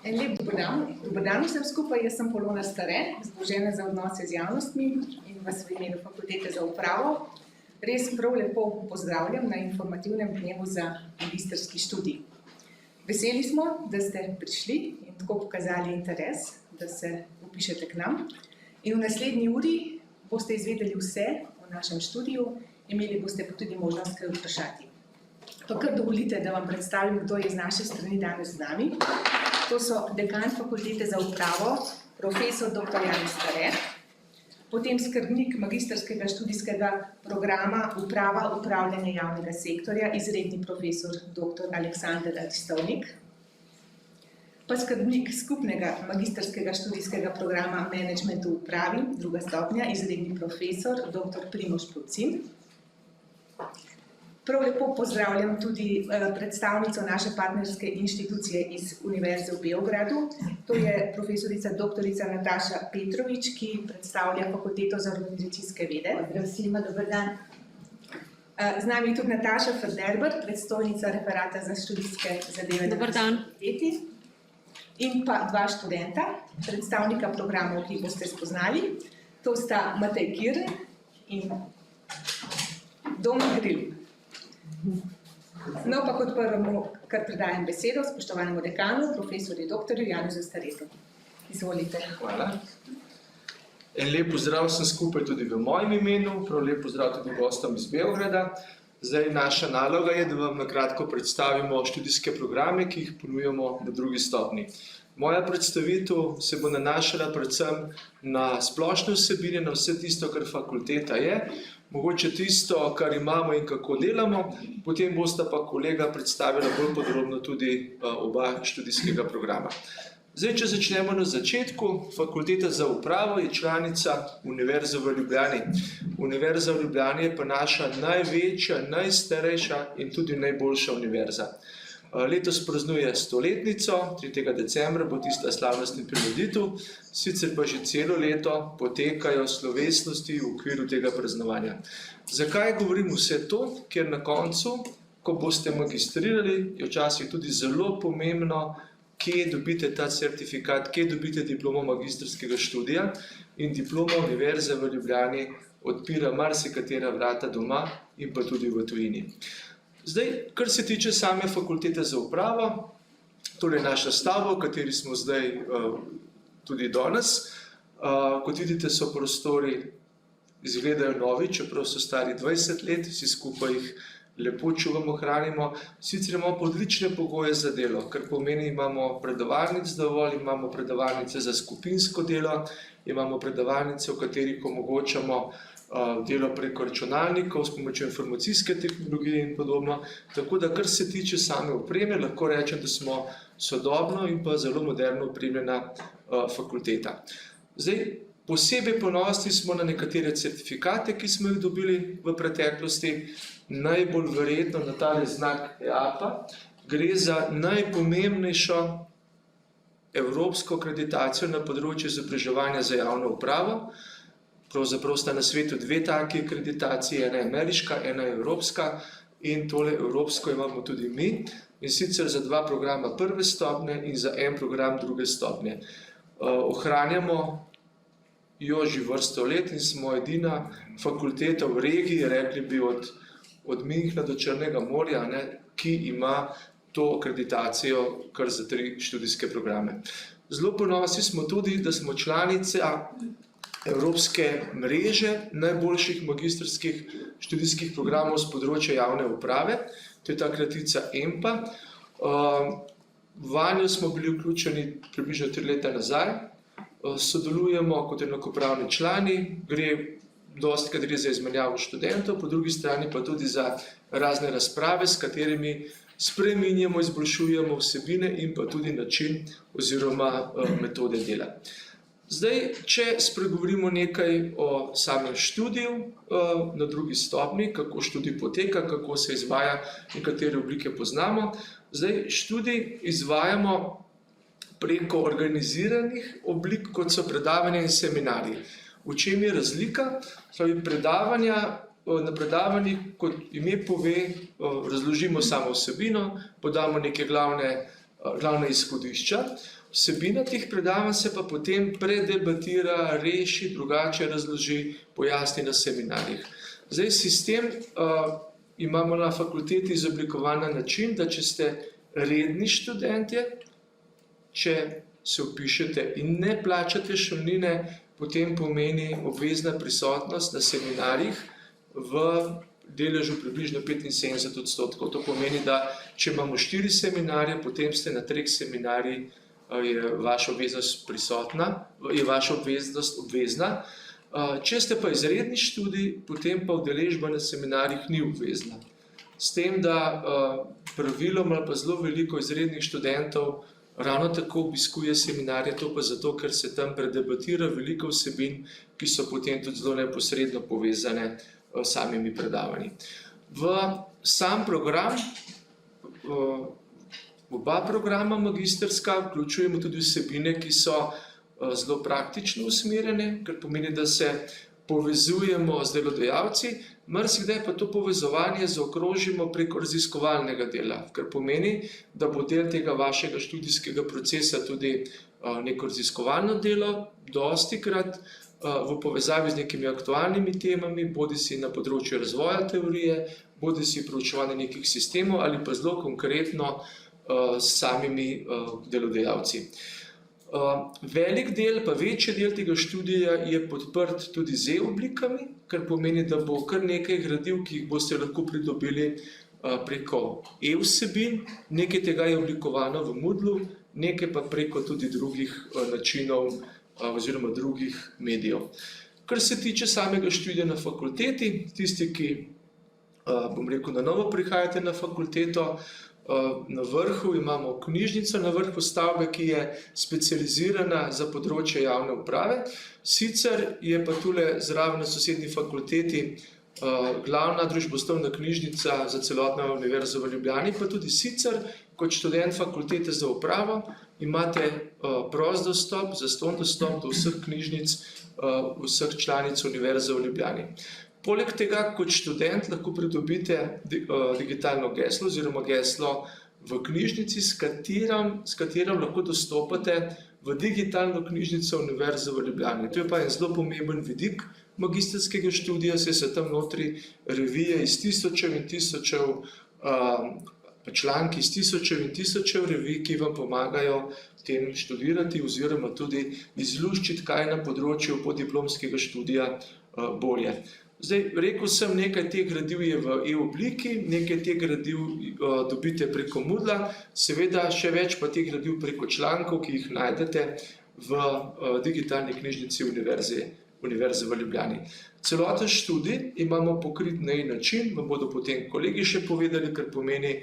Lep dober dan vsem skupaj, jaz sem Polona Stare, zadolžena za odnose z javnostmi in vas v imenu Fakultete za upravo res prav lepo pozdravljam na informativnem dnevu za magistrski študij. Veseli smo, da ste prišli in tako pokazali interes, da se vpišete k nam. In v naslednji uri boste izvedeli vse o našem študiju, imeli boste pa tudi možnost kaj vprašati. Pa kar dovolite, da vam predstavim, kdo je z naše strani danes z nami. To so dekan Fakultete za upravo, profesor dr. Janez Stare, potem skrbnik magistrskega študijskega programa Uprava upravljanja javnega sektorja, izredni profesor dr. Aleksander Aristovnik, pa skrbnik skupnega magistrskega študijskega programa Management v upravi, 2. stopnja, izredni profesor dr. Primož Procin. Prav lepo pozdravljam tudi predstavnico naše partnerske inštitucije iz Univerze v Beogradu. To je profesorica dr. Nataša Petrovič, ki predstavlja Fakulteto za organizacijske vede. Vsem dober dan. Z nami je tudi Nataša Ferderber, predstojnica referata za študijske zadeve na fakulteti. In pa dva študenta, predstavnika programov, ki boste spoznali. To sta Matej Kirn in Domen Gril. No, pa kot prvemu kar predajam besedo spoštovanemu dekanu, profesorju dr. Janezu Staretu. Izvolite. Hvala. En lep pozdrav vsem skupaj tudi v mojem imenu, prav lep pozdrav tudi gostom iz Beograda. Zdaj, naša naloga je, da vam na kratko predstavimo študijske programe, ki jih ponujamo na 2. stopnji. Moja predstavitev se bo nanašala predvsem na splošne vsebine, na vse tisto, kar fakulteta je, mogoče tisto, kar imamo in kako delamo, potem bosta pa kolega predstavila bolj podrobno tudi oba študijskega programa. Zdaj, če začnemo na začetku, Fakulteta za upravo je članica Univerze v Ljubljani. Univerza v Ljubljani je pa naša največja, najstarejša in tudi najboljša univerza. Letos praznuje 100-letnico, 3. decembra bo tista slavnostna prireditev, sicer pa že celo leto potekajo slovesnosti v okviru tega praznovanja. Zakaj govorim vse to? Ker na koncu, ko boste magistrirali, je včasih tudi zelo pomembno, kje dobite ta certifikat, kje dobite diplomo magistrskega študija, in diploma Univerze v Ljubljani odpira marsikatera vrata doma in pa tudi v tujini. Zdaj, kar se tiče same Fakultete za upravo, tole je naša stavba, v kateri smo zdaj tudi danes. Kot vidite, so prostori izgledajo novi, čeprav so stari 20 let, vsi skupaj jih lepo čuvamo, hranimo. Sicer imamo odlične pogoje za delo, kar pomeni, imamo predavalnic dovolj, imamo predavalnice za skupinsko delo, imamo predavalnice, v katerih omogočamo delo preko računalnikov s pomočjo informacijske tehnologije in podobno. Tako da, kar se tiče same opreme, lahko rečem, da smo sodobno in pa zelo moderno opremljena fakulteta. Zdaj, posebej ponosni smo na nekatere certifikate, ki smo jih dobili v preteklosti. Najbolj verjetno na tale znak EAPA. Gre za najpomembnejšo evropsko akreditacijo na področju izobraževanja za javno upravo. Pravzaprav sta na svetu dve taki akreditacije, ena je ameriška, ena je evropska, in tole evropsko imamo tudi mi, in sicer za 2 programa 1. stopnje in za 1 program 2. stopnje. Ohranjamo jo že vrsto let in smo edina fakulteta v regiji, rekli bi od Minhna do Črnega morja, ki ima to akreditacijo kar za 3 študijske programe. Zelo ponosni smo tudi, da smo članica Evropske mreže najboljših magistrskih študijskih programov z področja javne uprave, to je ta kratica EMPA. Vanjo smo bili vključeni približno 3 leta nazaj, sodelujemo kot enakopravni člani, dostikrat gre za izmenjavo študentov, po drugi strani pa tudi za razne razprave, s katerimi spreminjamo, izboljšujemo vsebine in pa tudi način oziroma metode dela. Zdaj, če spregovorimo nekaj o samem študiju na 2. stopnji, kako študij poteka, kako se izvaja in katere oblike poznamo. Zdaj, študij izvajamo preko organiziranih oblik, kot so predavanja in seminarji. V čem je razlika? Na predavanjih, kot ime pove, razložimo samo vsebino, podamo neke glavne izhodišča. Vsebina teh predavanj se pa potem predebatira, reši, drugače razloži, pojasni na seminarjih. Zdaj, sistem imamo na fakulteti izoblikovan na način, da če ste redni študentje, če se vpišete in ne plačate šolnine, potem pomeni obvezna prisotnost na seminarjih v deležu približno 75%. To pomeni, da če imamo 4 seminarje, potem ste na 3 seminarjih, je vaša obveznost obvezna. Če ste pa izredni študij, potem pa udeležba na seminarjih ni obvezna. S tem, da praviloma pa zelo veliko izrednih študentov ravno tako obiskuje seminarje, to pa zato, ker se tam predebatira veliko vsebin, ki so potem tudi zelo neposredno povezane s samimi predavanji. V sam program, oba programa magistrska, vključujemo tudi vsebine, ki so zelo praktično usmerjene, kar pomeni, da se povezujemo z delodajalci, marsikdaj pa to povezovanje zaokrožimo preko raziskovalnega dela, kar pomeni, da bo del tega vašega študijskega procesa tudi neko raziskovalno delo, dostikrat v povezavi z nekimi aktualnimi temami, bodisi na področju razvoja teorije, bodisi proučevanja nekih sistemov ali pa zelo konkretno s samimi delodajalci. Velik del, pa večji del tega študija je podprt tudi z e-oblikami, kar pomeni, da bo kar nekaj gradiv, ki jih boste lahko pridobili preko e-vsebin, nekaj tega je oblikovano v Moodlu, nekaj pa preko tudi drugih načinov oziroma drugih medijev. Kar se tiče samega študija na fakulteti, tisti, ki, bom rekel, na novo prihajate na fakulteto, na vrhu imamo knjižnico, na vrhu stavbe, ki je specializirana za področje javne uprave. Sicer je pa tule zraven na sosednji fakulteti glavna družboslovna knjižnica za celotno Univerzo v Ljubljani, pa tudi sicer kot študent fakultete za upravo imate prost dostop, zastonj dostop do vseh knjižnic, vseh članic Univerze v Ljubljani. Poleg tega, kot študent lahko pridobite digitalno geslo oziroma geslo v knjižnici, s katerim lahko dostopate v digitalno knjižnico Univerze v Ljubljani. To je pa en zelo pomemben vidik magistrskega študija, saj so tam notri revije iz tisočev in tisočev, članki iz tisočev in tisočev revij, ki vam pomagajo tem študirati oziroma tudi izluščiti, kaj na področju podiplomskega študija bolje. Zdaj, rekel sem, nekaj teh gradiv je v e-obliki, nekaj teh gradiv dobite preko Moodla, seveda še več pa teh gradiv preko člankov, ki jih najdete v digitalni knjižnici Univerze v Ljubljani. Celoten študij imamo pokrit na način, vam bodo potem kolegi še povedali, kar pomeni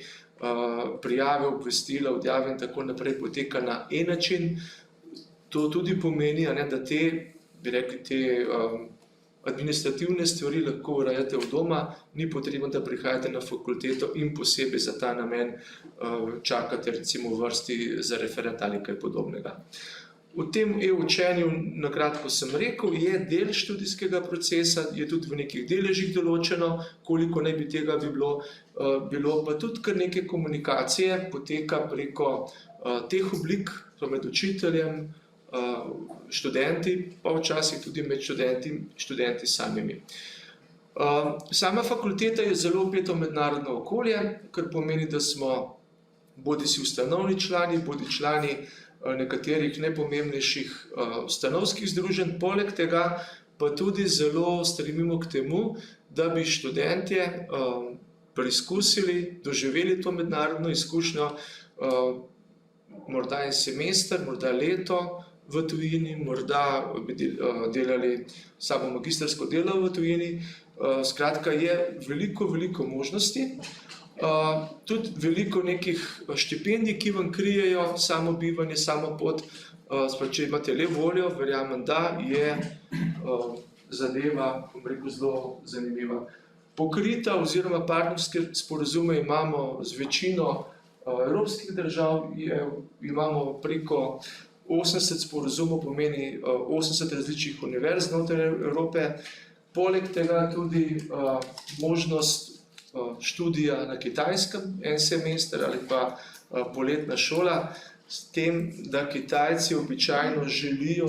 prijave, obvestila, odjave in tako naprej poteka na način. To tudi pomeni, da te administrativne stvari lahko urejate od doma, ni potrebno, da prihajate na fakulteto in posebej za ta namen čakate recimo v vrsti za referat ali kaj podobnega. V tem e-učenju, na kratko sem rekel, je del študijskega procesa, je tudi v nekih deležih določeno, koliko naj bi tega bilo, pa tudi kar neke komunikacije poteka preko teh oblik, med učiteljem, študenti, pa včasih tudi med študenti samimi. Sama fakulteta je zelo vpeto mednarodno okolje, kar pomeni, da smo bodisi ustanovni člani, bodi člani nekaterih najpomembnejših ustanovskih združenj, poleg tega pa tudi zelo stremimo k temu, da bi študentje preizkusili, doživeli to mednarodno izkušnjo, morda en semester, morda leto v tujini, morda bi delali samo magistrsko delo v tujini. Skratka, je veliko možnosti. Tudi veliko nekih štipendij, ki vam krijejo samo bivanje, samo pot. Če imate le voljo, verjamem, da je zadeva, bom rekel, zelo zanimiva. Pokrita oziroma partnerske sporazume imamo z večino evropskih držav, imamo preko 80 sporazumov, pomeni 80 različnih univerz znotraj Evrope, poleg tega tudi možnost študija na Kitajskem, en semester ali pa poletna šola, s tem, da Kitajci običajno želijo,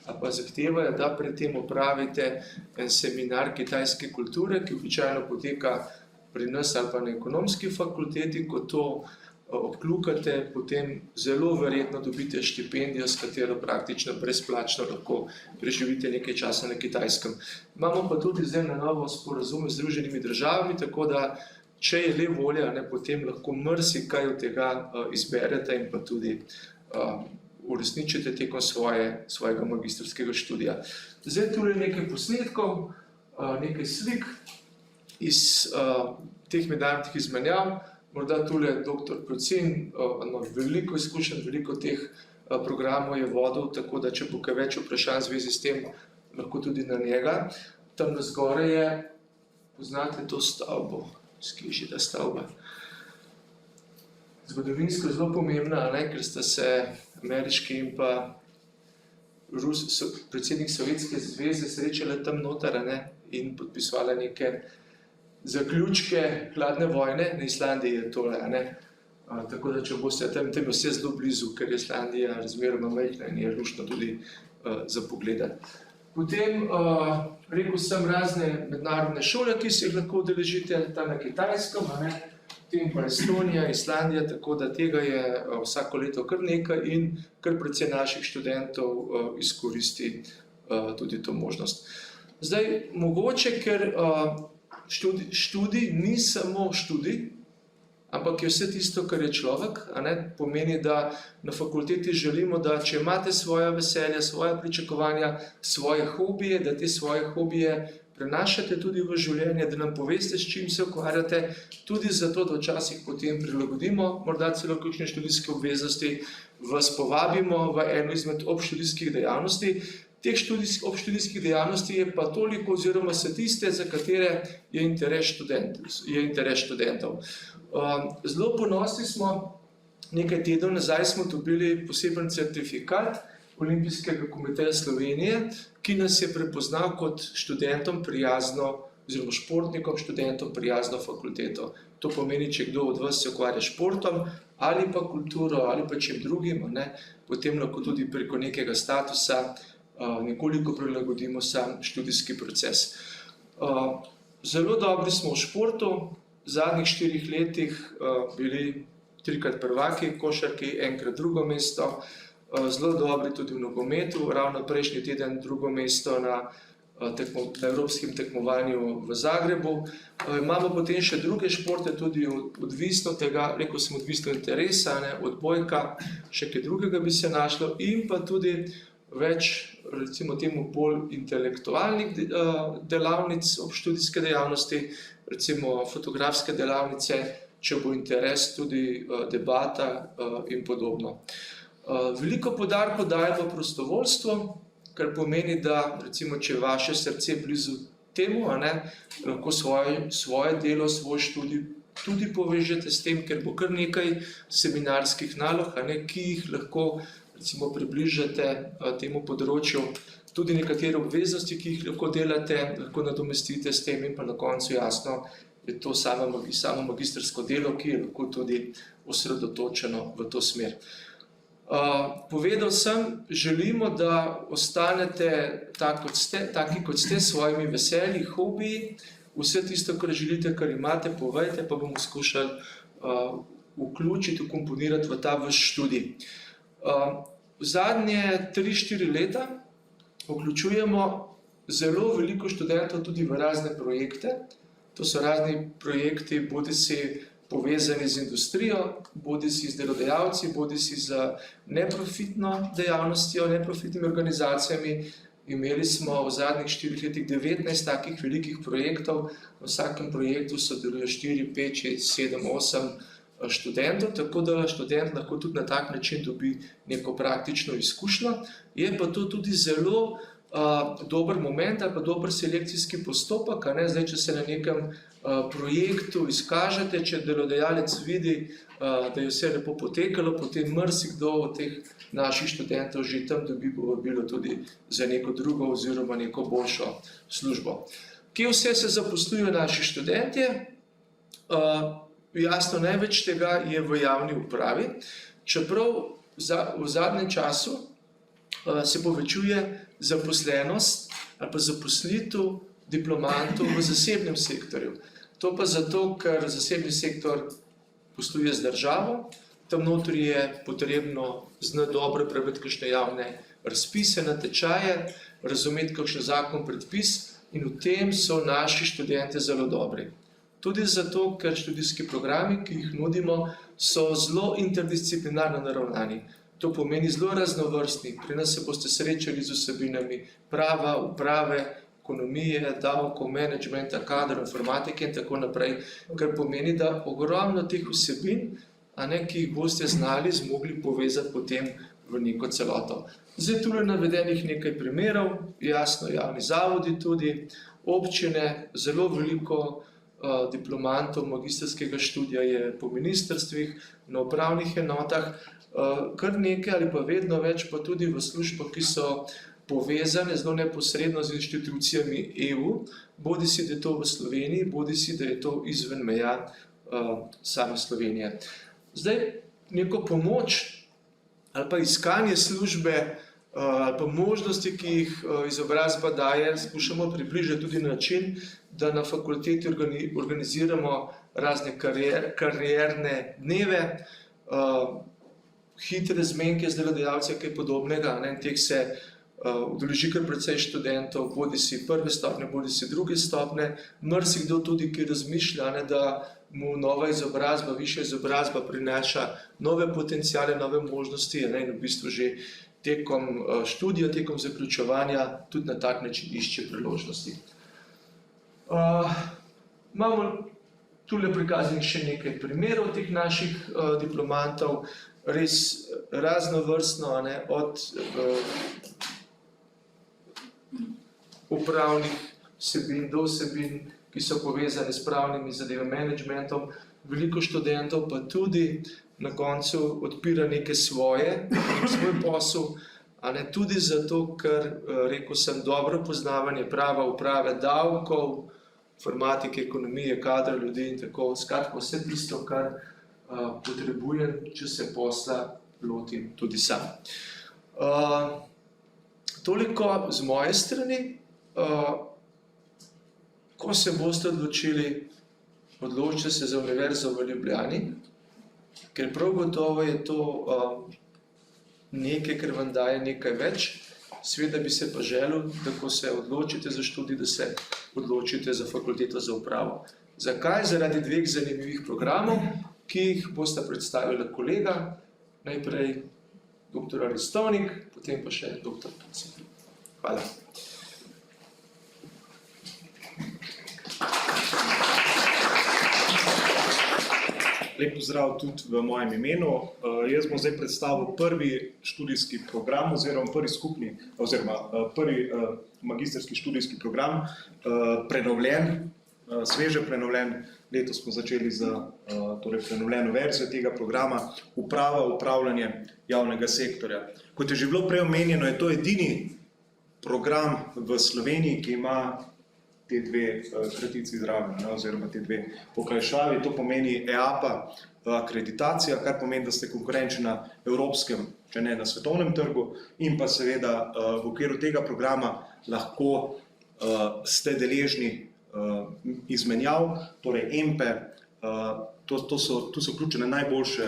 ali pa zahtevajo, da pred tem opravite en seminar kitajske kulture, ki običajno poteka pri nas ali pa na ekonomski fakulteti. Ko to obkljukate, potem zelo verjetno dobite štipendijo, s katero praktično brezplačno lahko preživite nekaj časa na Kitajskem. Imamo pa tudi zdaj na novo sporazume z Združenimi državami, tako da če je le volja, potem lahko marsikaj od tega izberete in pa tudi uresničite tekom svojega magistrskega študija. Zdaj tule nekaj posnetkov, nekaj slik iz teh mednarodnih izmenjav. Morda tule dr. Procin ima veliko izkušenj, veliko teh programov je vodil, tako da če bo kaj več vprašanj v zvezi s tem, lahko tudi na njega. Tam na zgore je, poznate to stavbo, skliži ta stavba. Zgodovinsko zelo pomembna, ker sta se ameriški in pa predsednik Sovjetske zveze srečali tam noter in podpisovali neke zaključke hladne vojne. Na Islandiji je tole, tako da če boste tam je vse zelo blizu, ker je Islandija razmeroma majhna in je luštno tudi za pogledati. Potem rekel sem razne mednarodne šole, ki se jih lahko udeležite, tam na Kitajskem, potem pa Estonija, Islandija, tako da tega je vsako leto kar nekaj in kar precej naših študentov izkoristi tudi to možnost. Zdaj, mogoče, ker študij ni samo študij, ampak je vse tisto, kar je človek, pomeni, da na fakulteti želimo, da če imate svoje veselje, svoje pričakovanja, svoje hobije, da te svoje hobije prenašate tudi v življenje, da nam poveste, s čim se ukvarjate, tudi zato, da včasih potem prilagodimo, morda celo kakšne študijske obveznosti, vas povabimo v eno izmed obštudijskih dejavnosti. Teh obštudijskih dejavnosti je pa toliko oziroma so tiste, za katere je interes študentov. Zelo ponosni smo, nekaj tednov nazaj smo dobili poseben certifikat Olimpijskega komiteja Slovenije, ki nas je prepoznal kot študentom prijazno, oziroma športnikom, študentom prijazno fakulteto. To pomeni, če kdo od vas se ukvarja športom ali pa kulturo ali pa čim drugim, potem lahko tudi preko nekega statusa nekoliko prilagodimo sam študijski proces. Zelo dobri smo v športu, v zadnjih 4 letih bili 3-krat prvaki v košarki, 1-krat drugo mesto, zelo dobri tudi v nogometu, ravno prejšnji teden drugo mesto na evropskem tekmovanju v Zagrebu. Imamo potem še druge športe, tudi odvisno tega, rekel sem odvisno interesa, odbojka, še kaj drugega bi se našlo in pa tudi več, recimo temu bolj intelektualnih delavnic obštudijske dejavnosti, recimo fotografske delavnice, če bo interes, tudi debata in podobno. Veliko poudarka dajemo prostovoljstvu, kar pomeni, da recimo, če vaše srce blizu temu, lahko svoje delo, svoj študij tudi povežete s tem, ker bo kar nekaj seminarskih nalog, ki jih lahko recimo približate temu področju, tudi nekatere obveznosti, ki jih lahko delate, lahko nadomestite s tem in pa na koncu jasno je to samo magistrsko delo, ki je lahko tudi osredotočeno v to smer. Povedal sem, želimo, da ostanete taki, kot ste, s svojimi veselji, hobiji, vse tisto, kar želite, kar imate, povejte, pa bomo skušali vključiti, vkomponirati v ta vaš študij. Zadnje 3-4 leta vključujemo zelo veliko študentov tudi v razne projekte. To so razni projekti, bodisi povezani z industrijo, bodisi z delodajalci, bodisi z neprofitno dejavnostjo, neprofitnimi organizacijami. Imeli smo v zadnjih 4 letih 19 takih velikih projektov. V vsakem projektu sodeluje 4, 5, 6, 7, 8 študentov, tako da študent lahko tudi na tak način dobi neko praktično izkušnjo. Je pa to tudi zelo dober moment ali pa dober selekcijski postopek. Zdaj, če se na nekem projektu izkažete, če delodajalec vidi, da je vse lepo potekalo, potem marsikdo od teh naših študentov že tam dobi povabilo tudi za neko drugo oziroma neko boljšo službo. Kje vse se zaposlujejo naši študentje? Jasno, največ tega je v javni upravi, čeprav v zadnjem času se povečuje zaposlenost ali pa zaposlitev diplomantov v zasebnem sektorju. To pa zato, ker zasebni sektor posluje z državo, tam notri je potrebno znati dobro prebrati kakšne javne razpise, natečaje, razumeti kakšen zakon, predpis in v tem so naši študenti zelo dobri. Tudi zato, ker študijski programi, ki jih nudimo, so zelo interdisciplinarno naravnani. To pomeni zelo raznovrstni. Pri nas se boste srečali z vsebinami prava, uprave, ekonomije, davkov, menedžmenta, kadrov, informatike in tako naprej, kar pomeni, da ogromno teh vsebin, ki jih boste znali, zmogli povezati potem v neko celoto. Zdaj tule navedenih nekaj primerov, jasno, javni zavodi tudi, občine, zelo veliko diplomantov magistrskega študija je po ministrstvih, na upravnih enotah, kar nekaj ali pa vedno več pa tudi v službah, ki so povezane zelo neposredno z inštitucijami EU, bodisi da je to v Sloveniji, bodisi da je to izven meja same Slovenije. Zdaj, neko pomoč ali pa iskanje službe ali pa možnosti, ki jih izobrazba daje, skušamo približati tudi na način, da na fakulteti organiziramo razne karierne dneve, hitre zmenke z delodajalci, kaj podobnega, teh se udeleži kar precej študentov, bodisi prve stopnje, bodisi druge stopnje, marsikdo tudi, ki razmišlja, da mu nova izobrazba, višja izobrazba prinaša nove potenciale, nove možnosti in v bistvu že tekom študija, tekom zaključevanja tudi na tak način išče priložnosti. Imamo tule prikazanih še nekaj primerov teh naših diplomantov, res raznovrstno, od upravnih vsebin do vsebin, ki so povezane s pravnimi zadevami, menedžmentom. Veliko študentov pa tudi na koncu odpira neke svoj posel, tudi zato, ker, rekel sem, dobro poznavanje prava, uprave, davkov, informatike, ekonomije, kadra, ljudi in tako, skratka vse tisto, kar potrebujem, če se posla lotim tudi sam. Toliko z moje strani. Ko se boste odločili, odločite se za Univerzo v Ljubljani, ker prav gotovo je to nekaj, kar vam daje nekaj več. Seveda bi se pa želel, da ko se odločite za študij, da se odločite za fakulteto za upravo. Zakaj? Zaradi dveh zanimivih programov, ki jih bosta predstavila kolega, najprej dr. Aristovnik, potem pa še dr. Pacin. Hvala. Lep pozdrav tudi v mojem imenu. Jaz bom zdaj predstavil prvi študijski program oziroma prvi magistrski študijski program, prenovljen, sveže prenovljen. Letos smo začeli z prenovljeno verzijo tega programa Uprava, upravljanje javnega sektorja. Kot je že bilo prej omenjeno, je to edini program v Sloveniji, ki ima te dve kratici zraven, oziroma te dve pokrajšavi. To pomeni EAPA akreditacija, kar pomeni, da ste konkurenčni na evropskem, če ne na svetovnem trgu, in pa seveda v okviru tega programa lahko ste deležni izmenjav, torej EMPE, tu so vključene najboljše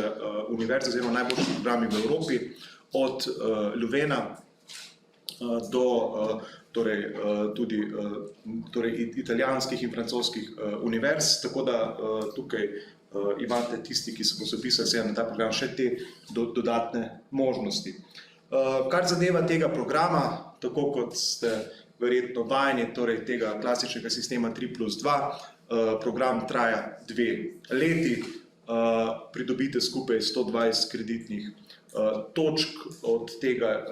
univerze oziroma najboljši programi v Evropi, od Leuvena do tudi italijanskih in francoskih univerz, tako da tukaj imate tisti, ki se bo zapisali na ta program, še te dodatne možnosti. Kar zadeva tega programa, tako kot ste verjetno vajeni, torej tega klasičnega sistema 3+2, program traja 2 leti, pridobite skupaj 120 kreditnih točk, od tega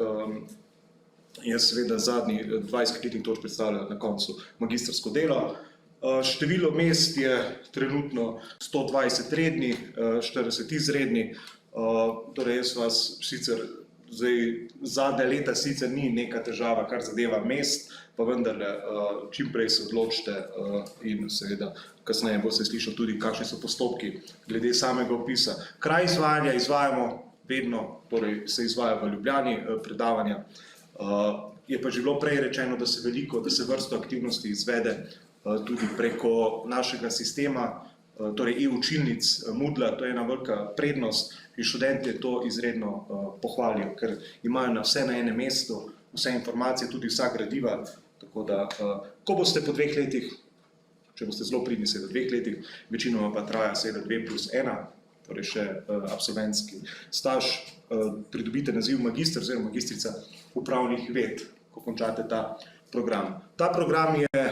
Jaz seveda zadnji 20 letnik toč predstavljam na koncu magistrsko delo. Število mest je trenutno 120 rednih, 40 izrednih. Torej jaz vas sicer zadnja leta sicer ni neka težava, kar zadeva mest, pa vendarle čim prej se odločite in seveda kasneje boste slišali tudi, kakšni so postopki glede samega opisa. Kraj izvajanja izvajamo vedno, torej se izvaja v Ljubljani predavanja. Je pa že bilo prej rečeno, da se vrsto aktivnosti izvede tudi preko našega sistema, torej e-učilnic Moodla. To je ena velika prednost in študenti to izredno pohvalijo, ker imajo vse na enem mestu, vse informacije, tudi vsa gradiva. Tako da, ko boste po 2 letih, če boste zelo pridni, seveda 2 letih, večinoma pa traja seveda 2+1, torej še absolventski staž, pridobite naziv magister oziroma magistrica upravnih ved, ko končate ta program. Ta program je,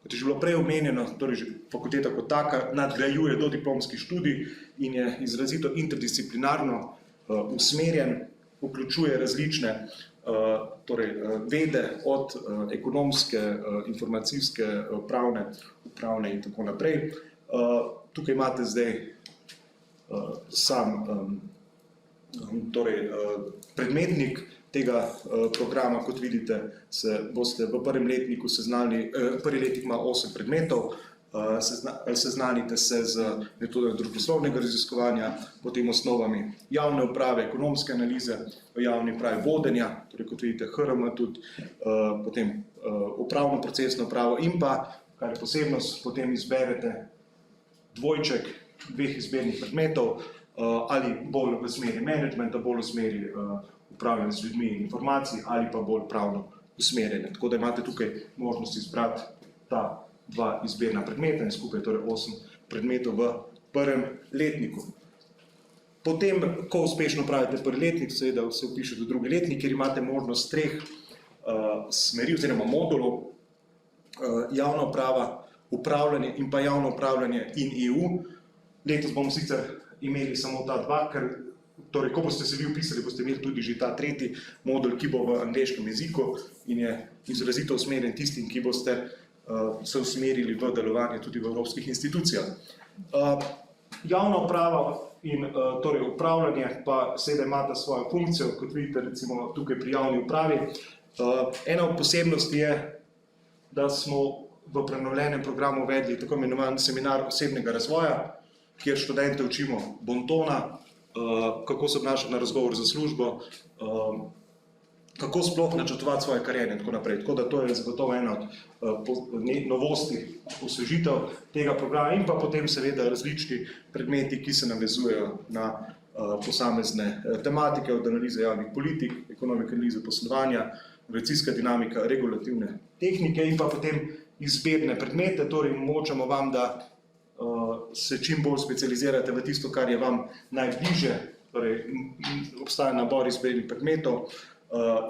kot je že bilo prej omenjeno, torej fakulteta kot taka nadgrajuje dodiplomski študij in je izrazito interdisciplinarno usmerjen, vključuje različne vede od ekonomske, informacijske, upravne in tako naprej. Tukaj imate zdaj sam predmetnik tega programa, kot vidite, se boste v prvem letniku seznanili, prvi letnik ima 8 predmetov, seznanite se z metodami družboslovnega raziskovanja, potem osnovami javne uprave, ekonomske analize, javne uprave vodenja, torej kot vidite HRM tudi, potem upravno procesno pravo in pa, kar je posebnost, potem izberete dvojček 2 izbernih predmetov, ali bolj v smeri menedžmenta, bolj v smeri upravljanja z ljudmi in informacij, ali pa bolj pravno usmerjene. Tako da imate tukaj možnost izbrati ta 2 izberna predmeta in skupaj torej 8 predmetov v prvem letniku. Potem, ko uspešno pravite prvi letnik, seveda se vpišete v drugi letnik, kjer imate možnost 3 smeri oziroma modulov, javna uprava, upravljanje in pa javno upravljanje in EU. Letos bomo sicer imeli samo ta 2, ker torej, ko boste se vi vpisali, boste imeli tudi že ta 3. modul, ki bo v angleškem jeziku in je izrazito usmerjen tistim, ki boste se usmerili v delovanje tudi v evropskih institucijah. Javna uprava in torej upravljanje pa seveda imata svojo funkcijo, kot vidite recimo tukaj pri javni upravi. Ena od posebnosti je, da smo v prenovljenem programu uvedli tako imenovan seminar osebnega razvoja, kjer študente učimo bontona, kako se obnašati na razgovor za službo, kako sploh načrtovati svoje kariere in tako naprej. Tako da to je zagotovo ena od novosti, osvežitev tega programa in pa potem seveda različni predmeti, ki se navezujejo na posamezne tematike, od analize javnih politik, ekonomike analize poslovanja, organizacijska dinamika, regulativne tehnike in pa potem izbirne predmete, torej omogočamo vam, da se čim bolj specializirate v tisto, kar je vam najbližje, torej obstaja nabor izbirnih predmetov,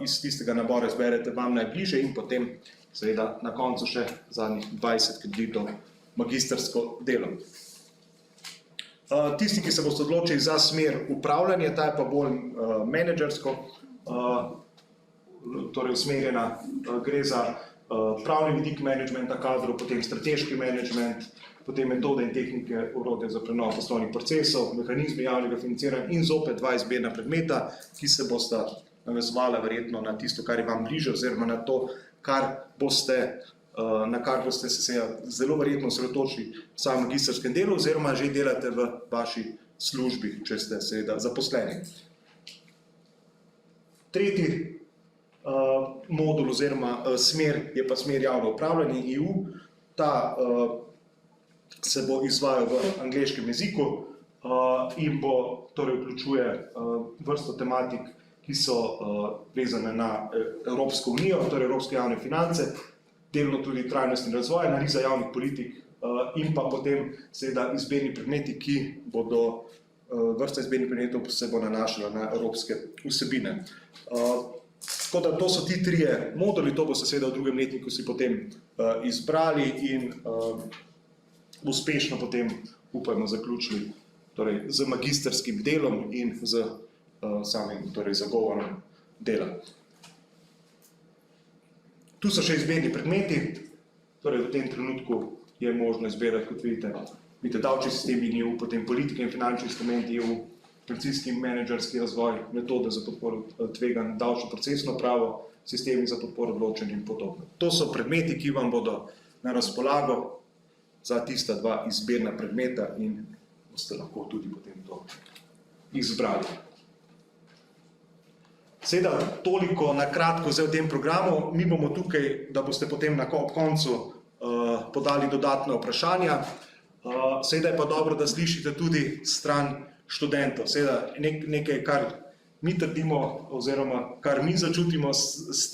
iz tistega nabora izberete vam najbližje in potem seveda na koncu še zadnjih 20 kreditov magistrsko delo. Tisti, ki se boste odločili za smer upravljanje, ta je pa bolj menedžersko, torej usmerjena, gre za pravni vidik menedžmenta kadrov, potem strateški menedžment, potem metode in tehnike, orodje za prenovo poslovnih procesov, mehanizmi javnega financiranja in zopet 2 izbirna predmeta, ki se bosta navezovala verjetno na tisto, kar je vam bliže, oziroma na to, na kar boste se zelo verjetno osredotočili v samem magistrskem delu, oziroma že delate v vaši službi, če ste seveda zaposleni. Tretji modul oziroma smer je pa smer javno upravljanje EU. Ta se bo izvajal v angleškem jeziku in bo, torej vključuje vrsto tematik, ki so vezane na Evropsko unijo, torej Evropske javne finance, delno tudi trajnostni razvoj, analiza javnih politik in pa potem seveda izbirni predmeti, ki bodo, vrsta izbirnih predmetov se bo nanašala na evropske vsebine. Tako da to so ti 3 moduli, to boste seveda v drugem letniku si potem izbrali in uspešno potem, upajmo, zaključili torej, z magistrskim delom in z samim torej, zagovorom dela. Tu so še izbirni predmeti, torej v tem trenutku je možno izbirati, kot vidite, davčni sistem EU, potem politike in finančni instrumenti EU, organizacijski in menedžerski razvoj, metode za podporo tveganj, davčno procesno pravo, sistemi za podporo odločanju in podobno. To so predmeti, ki vam bodo na razpolago za tista dva izbirna predmeta in boste lahko tudi potem to izbrali. Seveda, toliko na kratko zdaj v tem programu, mi bomo tukaj, da boste potem na koncu podali dodatne vprašanja. Seveda je pa dobro, da slišite tudi stran študentov. Seveda nekaj, kar mi trdimo oziroma kar mi začutimo z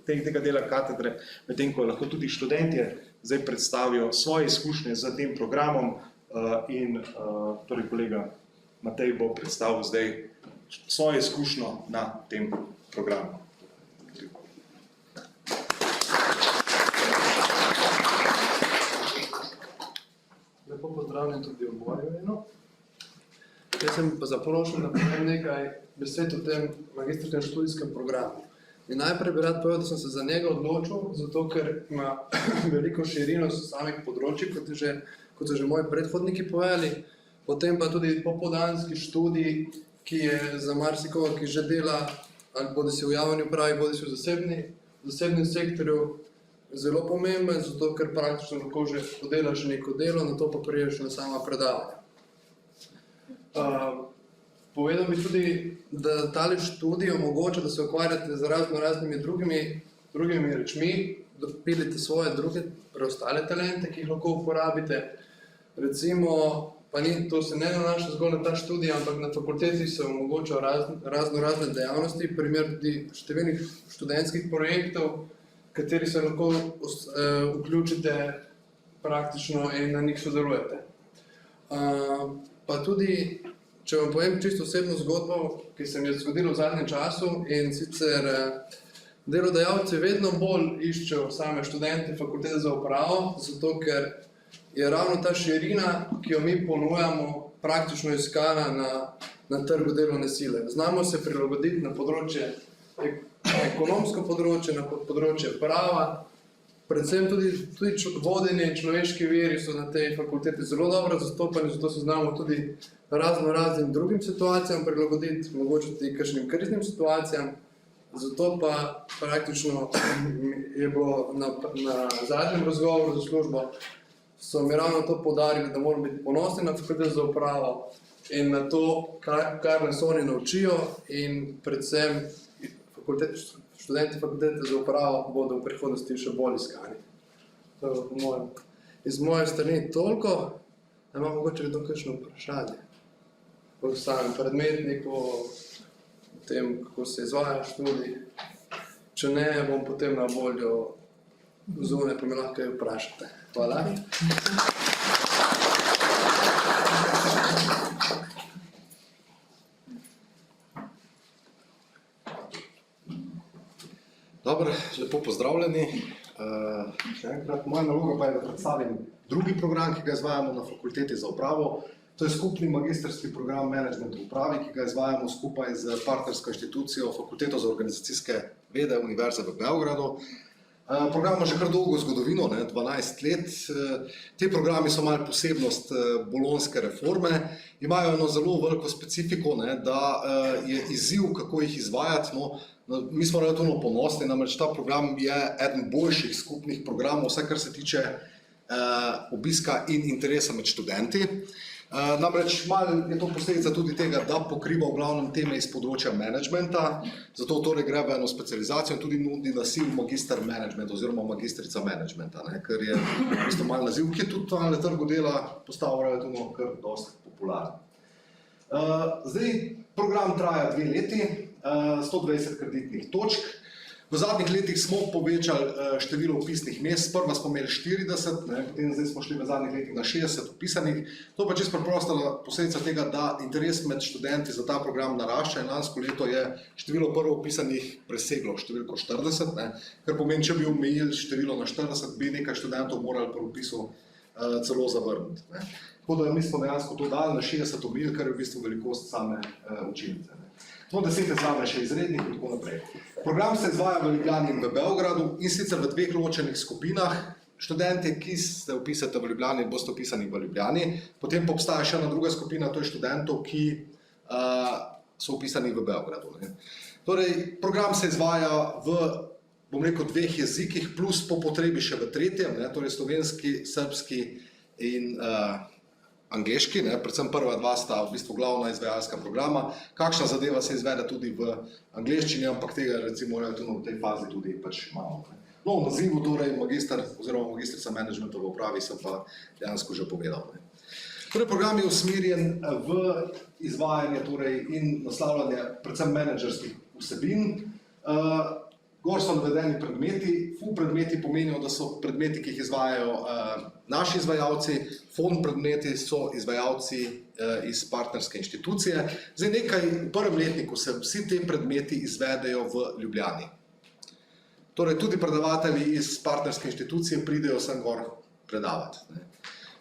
tega dela katedre, medtem ko lahko tudi študentje zdaj predstavijo svoje izkušnje z tem programom in torej kolega Matej bo predstavil zdaj svojo izkušnjo na tem programu. Lepo pozdravljen tudi v mojem imenu. Jaz sem pa zaprošen, da povem nekaj besed o tem magistrskem študijskem programu. In najprej bi rad povedal, da sem se za njega odločil, zato ker ima veliko širino samih področij, kot so že moji predhodniki povedali. Potem pa tudi popoldanski študij, ki je za marsikoga, ki že dela, ali bodisi v javni upravi, bodisi v zasebnem sektorju, zelo pomemben, zato ker praktično lahko že podelaš neko delo, na to pa priješ na sama predavanja. Povedal bi tudi, da tale študij omogoča, da se ukvarjate z raznimi drugimi rečmi, da pilite svoje druge preostale talente, ki jih lahko uporabite. Recimo, pa to se ne nanaša zgolj na ta študij, ampak na fakulteti se omogoča razne dejavnosti, primer tudi številnih študentskih projektov, kateri se lahko vključite praktično in na njih sodelujete. Pa tudi, če vam povem čisto osebno zgodbo, ki se mi je zgodilo v zadnjem času, in sicer delodajalci vedno bolj iščejo same študente fakultete za upravo, zato ker je ravno ta širina, ki jo mi ponujamo, praktično iskana na trgu delovne sile. Znamo se prilagoditi na področje ekonomsko področje, na področje prava, predvsem tudi vodenje in človeški viri so na tej fakulteti zelo dobro zastopani, zato se znamo tudi raznim drugim situacijam prilagoditi, mogoče tudi kakšnim kriznim situacijam. Zato pa praktično je bilo na zadnjem razgovoru za službo, so mi ravno to poudarili, da moramo biti ponosni na fakulteto za upravo in na to, kar nas oni naučijo, in predvsem študenti fakultete za upravo bodo v prihodnosti še bolj iskani. To je iz moje strani toliko, da imam mogoče kdo kakšno vprašanje o samem predmetniku, o tem, kako se izvaja študij. Če ne, bom potem na voljo zunaj, pa me lahko kaj vprašate. Hvala. Dobro, lepo pozdravljeni. Še enkrat, moja naloga pa je, da predstavim drugi program, ki ga izvajamo na fakulteti za upravo. To je skupni magistrski program Management v upravi, ki ga izvajamo skupaj z partnersko inštitucijo Fakulteto za organizacijske vede Univerze v Beogradu. Program ima že kar dolgo zgodovino, 12 let. Te programi so malo posebnost bolonjske reforme. Imajo eno zelo veliko specifiko, da je izziv, kako jih izvajati. Mi smo relativno ponosni, namreč ta program je eden boljših skupnih programov, vse kar se tiče obiska in interesa med študenti. Namreč malo je to posledica tudi tega, da pokriva v glavnem teme iz področja managementa, zato torej gre v eno specializacijo in tudi nudi naziv magister management oziroma magistrica managementa, ker je v bistvu malo naziv, ki je tudi na trgu dela postal relativno kar dosti popularen. Zdaj, program traja 2 leti, 120 kreditnih točk. V zadnjih letih smo povečali število vpisnih mest, sprva smo imeli 40, potem zdaj smo šli v zadnjih letih na 60 vpisanih. To pa čisto preprosta posledica tega, da interes med študenti za ta program narašča in lansko leto je število prvo vpisanih preseglo številko 40, kar pomeni, če bi omejili število na 40, bi nekaj študentov morali pri vpisu celo zavrniti. Tako da mi smo dejansko to dali na 60 omejili, kar je v bistvu velikost same učilnice. to 10 zraven še izrednih in tako naprej. Program se izvaja v Ljubljani in v Beogradu in sicer v 2 ločenih skupinah. Študenti, ki se vpisate v Ljubljani, boste vpisani v Ljubljani, potem pa obstaja še ena druga skupina, to je študentov, ki so vpisani v Beogradu. Torej, program se izvaja v, bom rekel, 2 jezikih, plus po potrebi še v 3., torej slovenski, srbski in angleški, predvsem prva 2 sta v bistvu glavna izvajalska programa. Kakšna zadeva se izvede tudi v angleščini, ampak tega recimo relativno v tej fazi tudi pač imamo. No, v nazivu torej magister oziroma magistrica menedžmenta v upravi sem pa dejansko že povedal. Torej, program je usmerjen v izvajanje in naslavljanje predvsem menedžerskih vsebin. Gor so navedeni predmeti. FU predmeti pomenijo, da so predmeti, ki jih izvajajo naši izvajalci, FON predmeti so izvajalci iz partnerske inštitucije. Zdaj nekaj, v prvem letniku se vsi te predmeti izvedejo v Ljubljani. Torej, tudi predavatelji iz partnerske inštitucije pridejo sem gor predavati.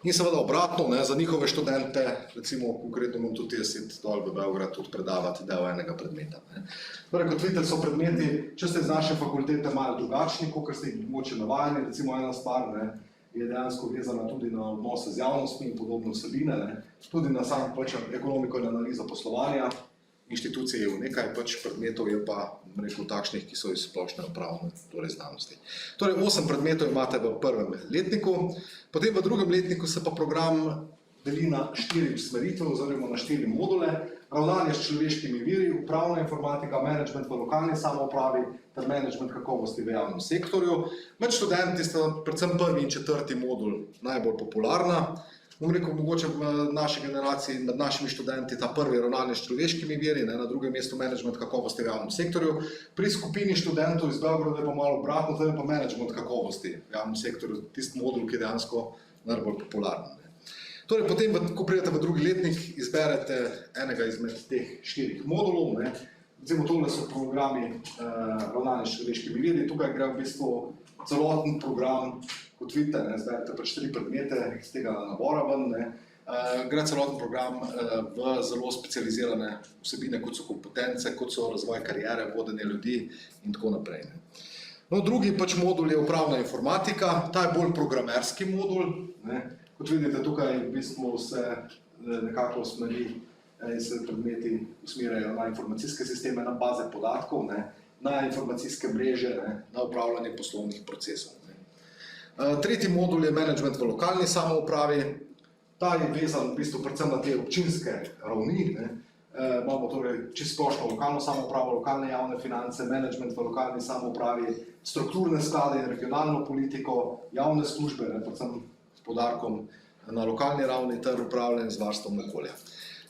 In seveda obratno, za njihove študente, recimo konkretno imam tudi jaz iti dol v Beograd tudi predavati del enega predmeta. Torej, kot vidite, so predmeti, če ste iz naše fakultete malo drugačni, kot ste jih mogoče navajeni, recimo ena stvar je dejansko vezana tudi na odnose z javnostmi in podobne vsebine, tudi na sam ekonomiko in analizo poslovanja. Inštitucije je v nekaj, predmetov je pa, rekel, takšnih, ki so iz splošne upravne, torej znanosti. Torej, 8 predmetov imate v prvem letniku, potem v drugem letniku se pa program deli na 4 usmeritve oziroma na 4 module. Ravnanje s človeškimi viri, upravna informatika, menedžment v lokalni samoupravi ter menedžment kakovosti v javnem sektorju. Med študenti sta predvsem 1. in 4. modul najbolj popularna. Bom rekel, mogoče v naši generaciji med našimi študenti ta prvi ravnanje s človeškimi viri, na drugem mestu menedžment kakovosti v javnem sektorju. Pri skupini študentov iz Beograda je pa malo obratno, to je pa menedžment kakovosti v javnem sektorju, tisti modul, ki je dejansko najbolj popularen. Torej, potem, ko pridete v drugi letnik, izberete enega izmed teh 4 modulov. Recimo, tole so programi ravnanje s človeškimi viri, tukaj gre v bistvu celoten program. Kot vidite, izberete 3 predmete iz tega nabora ven, gre celoten program v zelo specializirane vsebine, kot so kompetence, kot so razvoj kariere, vodenje ljudi in tako naprej. No, drugi modul je upravna informatika, ta je bolj programerski modul. Kot vidite, tukaj v bistvu se nekako usmeri in se predmeti usmerjajo na informacijske sisteme, na baze podatkov, na informacijske mreže, na upravljanje poslovnih procesov. Tretji modul je menedžment v lokalni samoupravi. Ta je vezan v bistvu predvsem na te občinske ravni. Imamo torej čisto splošno lokalno samoupravo, lokalne javne finance, menedžment v lokalni samoupravi, strukturne sklade in regionalno politiko, javne službe, predvsem s poudarkom na lokalni ravni ter upravljanje z varstvom okolja.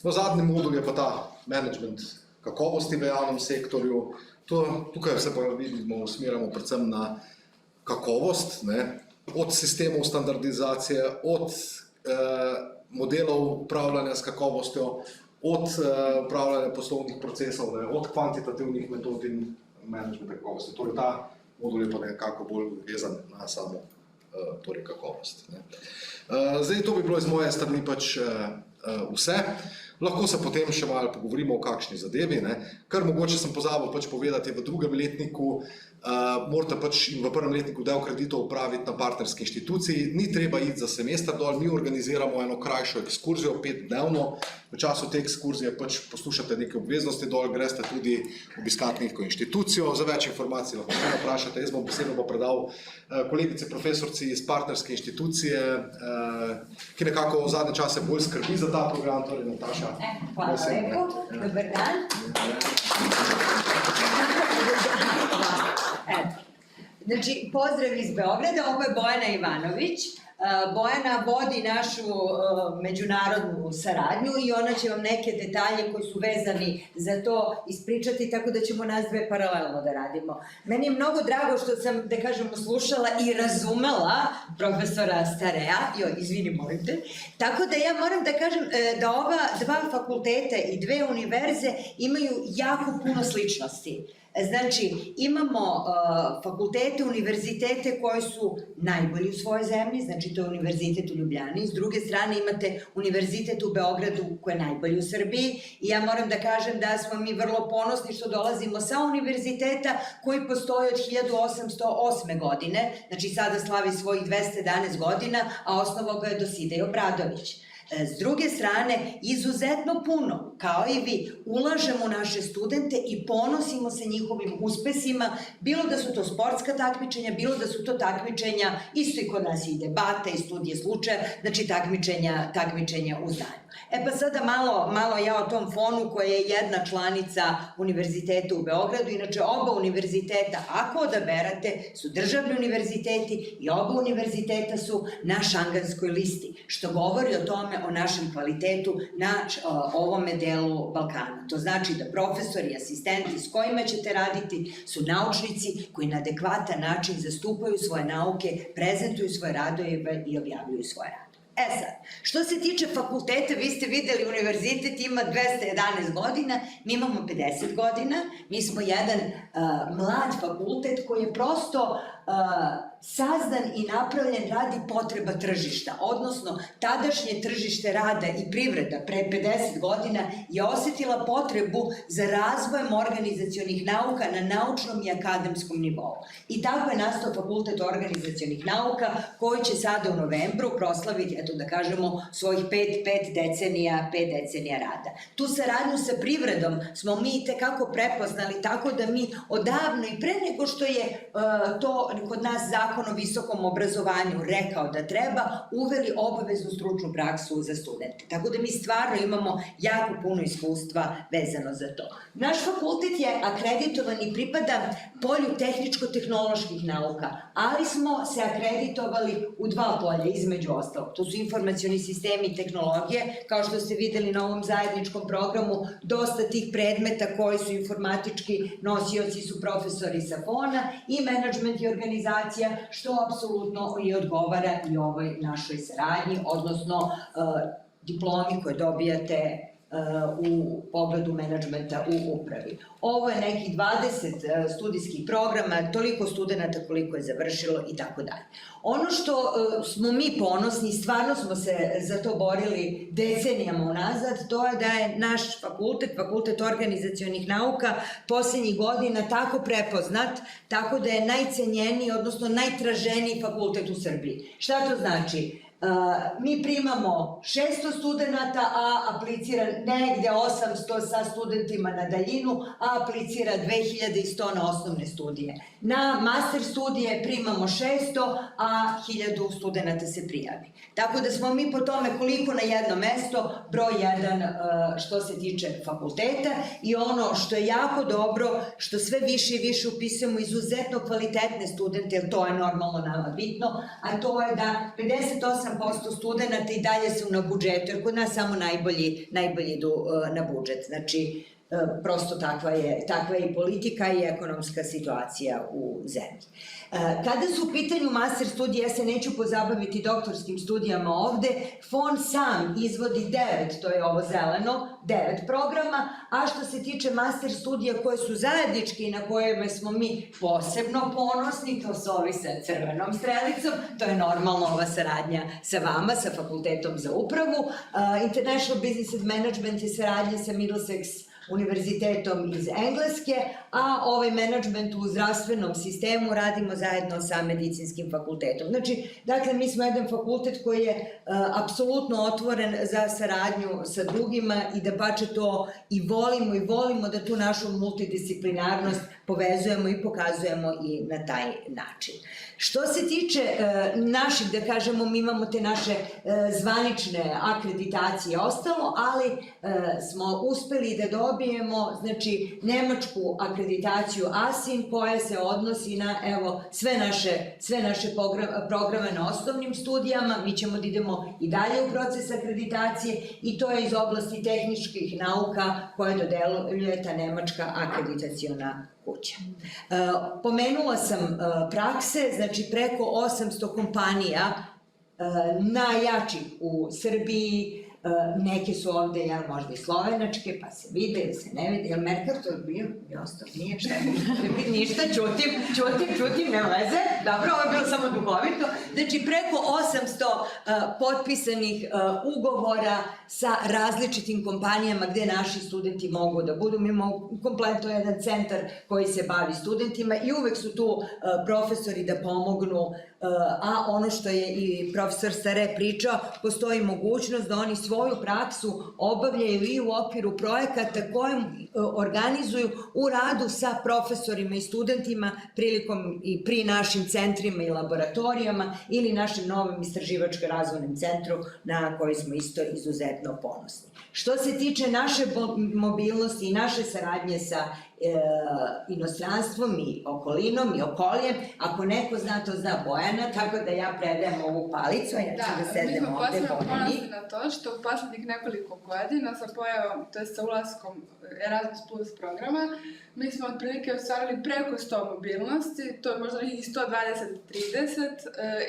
No, zadnji modul je pa ta menedžment kakovosti v javnem sektorju. Tukaj se pa vidimo, usmerjamo predvsem na kakovost, od sistemov standardizacije, od modelov upravljanja s kakovostjo, od upravljanja poslovnih procesov, od kvantitativnih metod in menedžmenta kakovosti. Torej, ta modul je pa nekako bolj vezan na samo kakovost. Zdaj, to bi bilo iz moje strani vse. Lahko se potem še malo pogovorimo o kakšni zadevi. Kar mogoče sem pozabil povedati, v drugem letniku morate in v prvem letniku del kreditov upraviti na partnerski inštituciji. Ni treba iti za semester dol, mi organiziramo eno krajšo ekskurzijo, 5-dnevno. V času te ekskurzije poslušate neke obveznosti dol, greste tudi obiskati neko inštitucijo. Za več informacij lahko me vprašate. Jaz bom besedo predal kolegici profesorci iz partnerske inštitucije, ki nekako v zadnje čase bolj skrbi za ta program, torej Nataša. Hvala lepo, dober dan. Znači, pozdrav iz Beograda, ovo je Bojana Ivanović. Bojana vodi našu međunarodnu saradnju i ona će vam neke detalje koji su vezani za to ispričati, tako da ćemo nas dve paralelno da radimo. Meni je mnogo drago što sam, da kažemo, slušala i razumela profesora Stareja, izvini, molim te, tako da ja moram da kažem da ova dva fakulteta i dve univerze imaju jako puno sličnosti. Znači, imamo fakultete, univerzitete koji su najbolji u svojoj zemlji, znači to je Univerzitet u Ljubljani. S druge strane imate Univerzitet u Beogradu koji je najbolji u Srbiji i ja moram da kažem da smo mi vrlo ponosni što dolazimo sa univerziteta koji postoji od 1808. godine, znači sada slavi svojih 211 godina, a osnovao ga je Dositej Obradović. S druge strane, izuzetno puno, kao i vi, ulažemo u naše studente i ponosimo se njihovim uspesima, bilo da su to sportska takmičenja, bilo da su to takmičenja, isto i kod nas i debata i studije slučaja, znači takmičenja u znanju. Pa sada malo ja o tom FON-u koja je jedna članica Univerziteta u Beogradu, inače oba univerziteta, ako odaberate, su državni univerziteti i oba univerziteta su na Šanganskoj listi, što govori o tome, o našem kvalitetu na ovome delu Balkana. To znači da profesori i asistenti s kojima ćete raditi su naučnici koji na adekvatan način zastupaju svoje nauke, prezentuju svoje radove i objavljuju svoje radove. Sad, što se tiče fakulteta, vi ste videli univerzitet ima 211 godina, mi imamo 50 godina, mi smo jedan mlad fakultet koji je prosto sazdan i napravljen radi potreba tržišta, odnosno tadašnje tržište rada i privreda pre 50 godina je osetila potrebu za razvojem organizacionih nauka na naučnom i akademskom nivou. I tako je nastao Fakultet organizacionih nauka koji će sada u novembru proslaviti, eto da kažemo, svojih pet decenija rada. Tu saradnju sa privredom smo mi i tekako prepoznali tako da mi odavno i pre nego što je to kod nas Zakon o visokom obrazovanju rekao da treba, uveli obaveznu stručnu praksu za studente. Tako da mi stvarno imamo jako puno iskustva vezano za to. Naš fakultet je akreditovan i pripada polju tehničko-tehnoloških nauka, ali smo se akreditovali u dva polja, između ostalog. To su informacioni sistemi i tehnologije, kao što ste videli na ovom zajedničkom programu, dosta tih predmeta koji su informatički nosioci su profesori sa FON-a i menadžment i organizacija, što apsolutno i odgovara i ovoj našoj saradnji, odnosno diplomi koje dobijate u pogledu menadžmenta u upravi. Ovo je nekih 20 studijskih programa, toliko studenta koliko je završilo i tako dalje. Ono što smo mi ponosni, stvarno smo se za to borili decenijama unazad, to je da je naš Fakultet organizacionih nauka, poslednjih godina tako prepoznat, tako da je najcenjeniji, odnosno najtraženiji fakultet u Srbiji. Šta to znači? Mi primamo 600 studenta, a aplicira negde 800 sa studentima na daljinu, a aplicira 2100 na osnovne studije. Na master studije primamo 600, a 1000 studenta se prijavi. Tako da smo mi po tome koliko na jedno mesto, broj 1 što se tiče fakulteta i ono što je jako dobro, što sve više i više upisujemo izuzetno kvalitetne studente, jer to je normalno nama bitno, a to je da 58% studenta i dalje su na budžetu, jer kod nas samo najbolji idu na budžet. Znači, prosto takva je i politika i ekonomska situacija u zemlji. Kada su u pitanju master studije, ja se neću pozabaviti doktorskim studijama ovde, FON sam izvodi 9, to je ovo zeleno, 9 programa, a što se tiče master studija koje su zajedničke i na kojima smo mi posebno ponosni, to su ovi sa crvenom strelicom, to je normalno ova saradnja sa vama, sa Fakultetom za upravu. International Business and Management je saradnja sa Middlesex univerzitetom iz Engleske, a ovaj menadžment u zdravstvenom sistemu radimo zajedno sa medicinskim fakultetom. Znači, dakle, mi smo jedan fakultet koji je apsolutno otvoren za saradnju sa drugima i da pače to i volimo da tu našu multidisciplinarnost povezujemo i pokazujemo i na taj način. Što se tiče naših, da kažemo, mi imamo te naše zvanične akreditacije i ostalo, ali smo uspeli da dobijemo, znači, nemačku akreditaciju ASIN koja se odnosi na, evo, sve naše programe na osnovnim studijama. Mi ćemo da idemo i dalje u proces akreditacije i to je iz oblasti tehničkih nauka koje dodeljuje ta nemačka akreditaciona kuća. Pomenula sam prakse, znači preko 800 kompanija najjačih u Srbiji, neke su ovde, jel, možda i slovenačke, pa se vide ili se ne vide, jel Mercator bio i ostao, nije šta je, ništa, čutim, ne leze, dobro, ovo je bilo samo duhovito, znači preko 800 potpisanih ugovora sa različitim kompanijama gde naši studenti mogu da budu, mi imamo kompletno jedan centar koji se bavi studentima i uvek su tu profesori da pomognu, a ono što je i profesor Stare pričao, postoji mogućnost da oni svoju praksu obavljaju i u okviru projekata koje organizuju u radu sa profesorima i studentima prilikom i pri našim centrima i laboratorijama ili našem novom istraživačko-razvojnom centru na koji smo isto izuzetno ponosni. Što se tiče naše mobilnosti i naše saradnje sa inostranstvom i okolinom i okoljem, ako neko zna, to zna Bojana, tako da ja predajem ovu palicu, a ja ću da sedem ovde Bojani. Mi smo posebno ponosni na to što u poslednjih nekoliko godina sa pojavom, to je sa ulaskom Erasmus Plus programa, mi smo otprilike ostvarili preko 100 mobilnosti, to je možda i 120-30,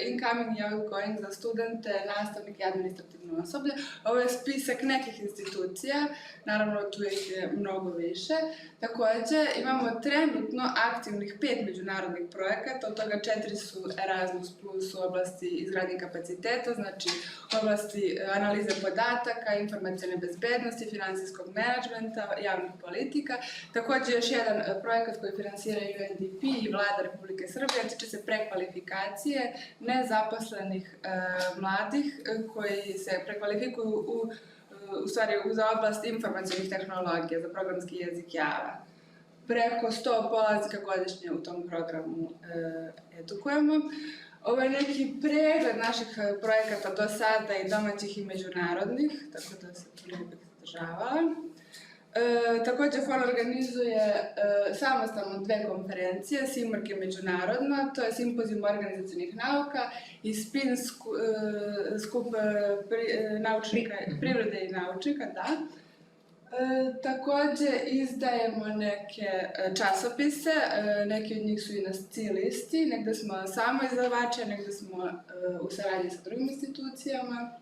incoming i outgoing za studente, nastavnike i administrativno osoblje. Ovo je spisak nekih institucija, naravno tu ih je mnogo više. Takođe, imamo trenutno aktivnih 5 međunarodnih projekata, od toga 4 su Erasmus Plus u oblasti izgradnje kapaciteta, znači u oblasti analize podataka, informacione bezbednosti, finansijskog menadžmenta, javnih politika. Takođe, još jedan projekat koji finansiraju UNDP i Vlada Republike Srbije tiče se prekvalifikacije nezaposlenih mladih koji se prekvalifikuju za oblast informacionih tehnologija, za programski jezik Java. Preko 100 polaznika godišnje u tom programu edukujemo. Ovo je neki pregled naših projekata do sada i domaćih i međunarodnih, tako da se tu ne bih zadržavala. Takođe, FON organizuje samostalno 2 konferencije, SIMARK je međunarodna, to je Simpozijum organizacionih nauka i SPIN, skup naučnika, privrede i naučnika, da. Takođe, izdajemo neke časopise, neki od njih su i na CI listi, negde smo samo izdavači, negde smo u saradnji sa drugim institucijama.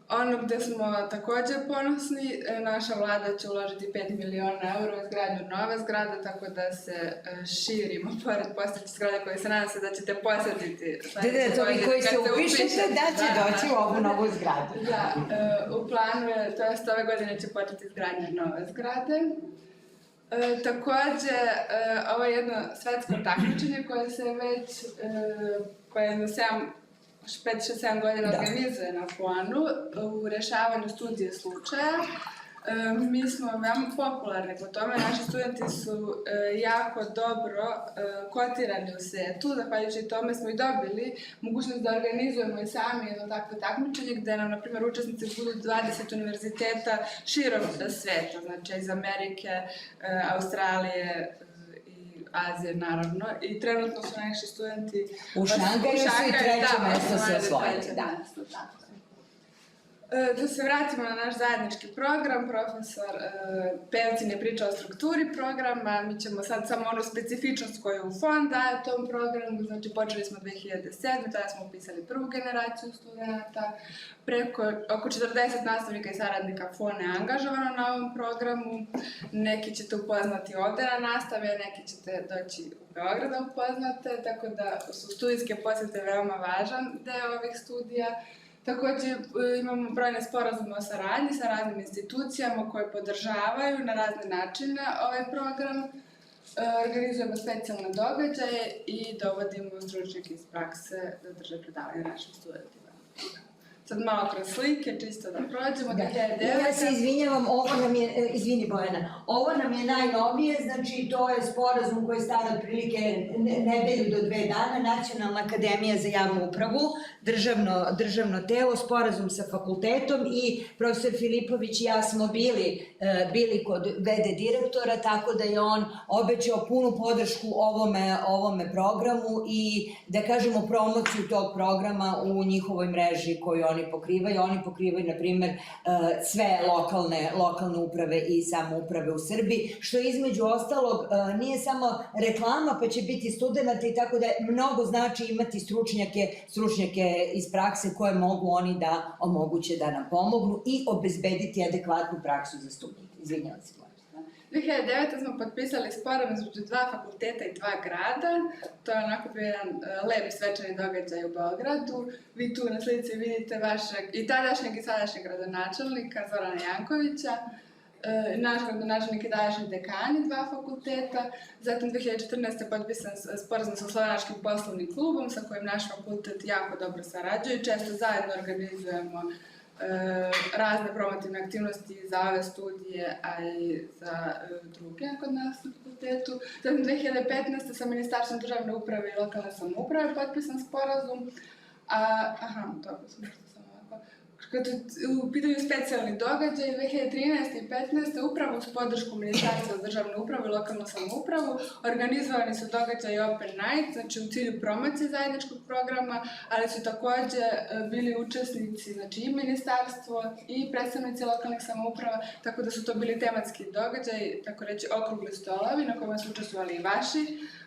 Ono gde smo takođe ponosni, naša vlada će uložiti 5 miliona eura u izgradnju nove zgrade, tako da se širimo pored postojeće zgrade koje se nadam se da ćete posetiti. To vi koji se upišete da će doći u ovu novu zgradu. Da, u planu je, to jest ove godine će početi izgradnja nove zgrade. Takođe, ovo je jedno svetsko takmičenje koje se već, koje je 5-7 godina organizuje na FON-u u rešavanju studije slučaja. Mi smo veoma popularni po tome, naši studenti su jako dobro kotirani u svetu, zahvaljujući tome smo i dobili mogućnost da organizujemo i sami jedno takvo takmičenje gde nam, na primjer, učesnici budu 20 univerziteta širom sveta, znači iz Amerike, Australije, Azije, naravno, i trenutno su naši studenti u Šangaju su i 3. mesto se osvojili. Da se vratimo na naš zajednički program, profesor Pevcin je pričao o strukturi programa, mi ćemo sad samo onu specifičnost koju FON daje tom programu, znači počeli smo 2007. Tada smo upisali prvu generaciju studenta, oko 40 nastavnika i saradnika FON je angažovano na ovom programu, neki ćete upoznati ovde na nastavi, a neki ćete doći u Beograd da upoznate, tako da su studijske posete veoma važan deo ovih studija. Takođe imamo brojne sporazume o saradnji sa raznim institucijama koje podržavaju na razne načine ovaj program. Organizujemo specijalne događaje i dovodimo stručnjake iz prakse da drže predavanje našim studentima. Sad malo kroz slike, čisto da prođemo. Ja se izvinjavam, izvini Bojana, ovo nam je najnovije, znači to je sporazum koji je star otprilike nedelju do 2 dana, Nacionalna akademija za javnu upravu, državno telo, sporazum sa fakultetom i profesor Filipović i ja smo bili kod VD direktora, tako da je on obećao punu podršku ovome programu i da kažemo promociju tog programa u njihovoj mreži koju oni pokrivaju, na primjer, sve lokalne uprave i samouprave u Srbiji, što između ostalog nije samo reklama, pa će biti studenta i tako da mnogo znači imati stručnjake iz prakse koje mogu oni da omoguće da nam pomognu i obezbediti adekvatnu praksu za studente. Izvinjavam se. 2009. smo potpisali sporazum između 2 fakulteta i 2 grada. To je onako bio jedan lep svečani događaj u Beogradu. Vi tu na slici vidite vašeg i tadašnjeg i sadašnjeg gradonačelnika Zorana Jankovića, naš gradonačelnik i tadašnji dekani 2 fakulteta. Zatim 2014. potpisan sporazum sa Slovenačkim poslovnim klubom sa kojim naš fakultet jako dobro sarađuje. Često zajedno organizujemo razne promotivne aktivnosti za ove studije, a i za druge kod nas na fakultetu. Zatim 2015. sa Ministarstvom državne uprave i lokalne samouprave potpisan sporazum. Dobro, sam što sam ovako. Kad u pitanju specijalni događaj, 2013. i 2015. upravo uz podršku Ministarstva državne uprave i lokalnu samoupravu organizovani su događaji Open Night, znači u cilju promocije zajedničkog programa, ali su takođe bili učesnici, znači i ministarstvo i predstavnici lokalnih samouprava, tako da su to bili tematski događaji, tako reći okrugli stolovi na kojima su učestvovali i vaši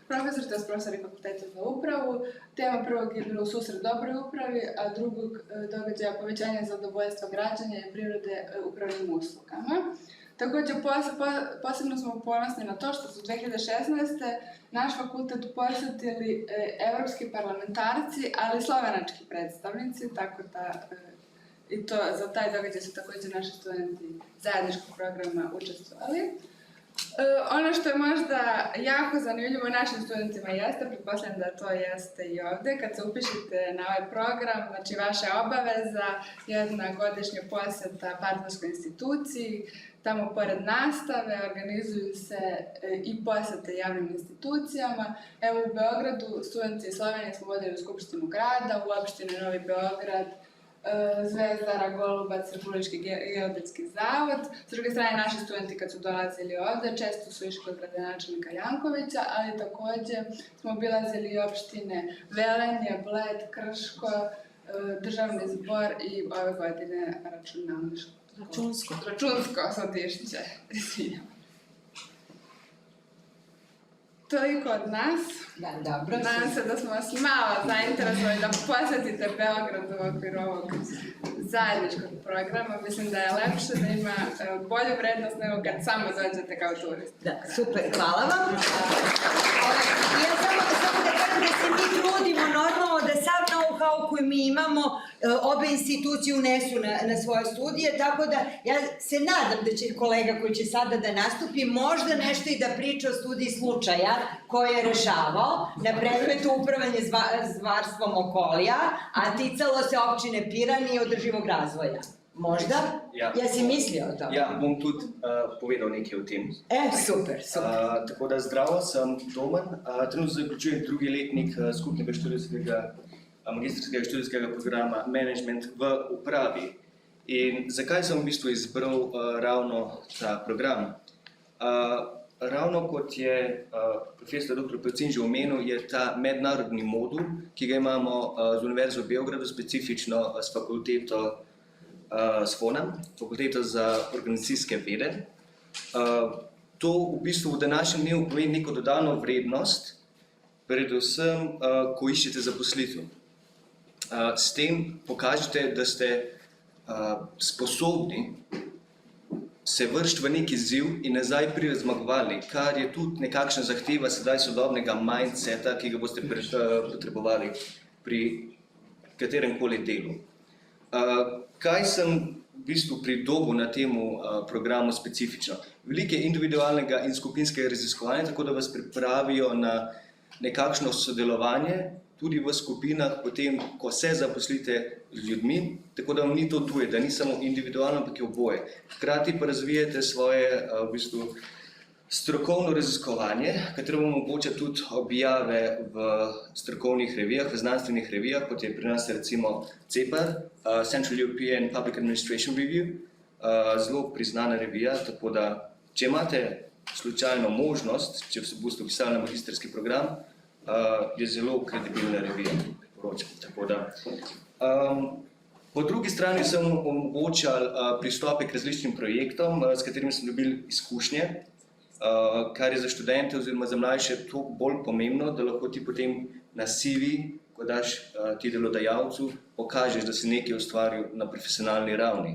profesori, to je profesori fakulteta za upravu. Tema prvog je bilo susret dobroj upravi, a drugog događaja povećanje zadovoljstva građana i prirode upravnim uslugama. Takođe, posebno smo ponosni na to što su 2016. naš fakultet posetili evropski parlamentarci, ali i slovenački predstavnici, tako da i to za taj događaj su takođe naši studenti zajedničkog programa učestvovali. Ono što je možda jako zanimljivo našim studentima jeste, pretpostavljam da to jeste i ovde, kad se upišete na ovaj program, znači vaša obaveza, jedna godišnja poseta partnerskoj instituciji, tamo pored nastave organizuju se i posete javnim institucijama. Evo u Beogradu studenti iz Slovenije smo vodili u Skupštinu grada, u opštini Novi Beograd, Zvezdara, Golubac, Republički geodetski zavod. S druge strane, naši studenti kad su dolazili ovde, često su išli kod gradonačelnika Jankovića, ali takođe smo obilazili i opštine Velenje, Bled, Krško, Državni zbor i ove godine Računsko sodišće. Toliko od nas. Da, dobro. Nadam se da smo vas malo zainteresovali da posetite Beograd u okviru ovog zajedničkog programa. Mislim da je lepše, da ima bolju vrednost nego kad samo dođete kao turist. Da, super, hvala vam. Ja samo da kažem da se mi trudimo normalno da sav know-how koji mi imamo obe institucije unesu na svoje studije, tako da ja se nadam da će kolega koji će sada da nastupi možda nešto i da priča o studiji slučaja koje je rešavao na predmetu upravljanje zvarstvom okolija, a ticalo se opštine Piran i održivog razvoja. Možda? Ja si mislio o tom? Ja, bom tudi povedal nekaj o tem. Super. Tako da zdravo, sem Domen. Trenutno zaključujem drugi letnik skupnega magistrskega študijskega programa Management v upravi. In zakaj sem v bistvu izbral ravno ta program? Ravno kot je profesor dr. Pavcin že omenil, je ta mednarodni modul, ki ga imamo z Univerzo v Beogradu, specifično s fakulteto SFON-a, fakulteto za organizacijske vede. To v bistvu v današnjem dnevu pomeni neko dodano vrednost, predvsem, ko iščete zaposlitev. S tem pokažete, da ste sposobni se vršiti v neki izziv in nazaj priti zmagovalni, kar je tudi nekakšna zahteva sedaj sodobnega mindseta, ki ga boste potrebovali pri katerem koli delu. Kaj sem v bistvu pridobil na tem programu specifično? Veliko je individualnega in skupinskega raziskovanja, tako da vas pripravijo na nekakšno sodelovanje, tudi v skupinah, potem, ko se zaposlite z ljudmi, tako da vam ni to tuje, da ni samo individualno, ampak je oboje. Hkrati pa razvijete svoje v bistvu strokovno raziskovanje, katero vam omogoča tudi objave v strokovnih revijah, v znanstvenih revijah, kot je pri nas recimo CEPAR, Central European Public Administration Review, zelo priznana revija, tako da, če imate slučajno možnost, če se boste vpisali na magistrski program, je zelo kredibilna revija, priporočam. Tako da, Po drugi strani sem omogočal pristope k različnim projektom, s katerimi sem dobil izkušnje, kar je za študente oziroma za mlajše toliko bolj pomembno, da lahko ti potem na CV, ko daš ti delodajalcu, pokažeš, da si nekaj ustvaril na profesionalni ravni.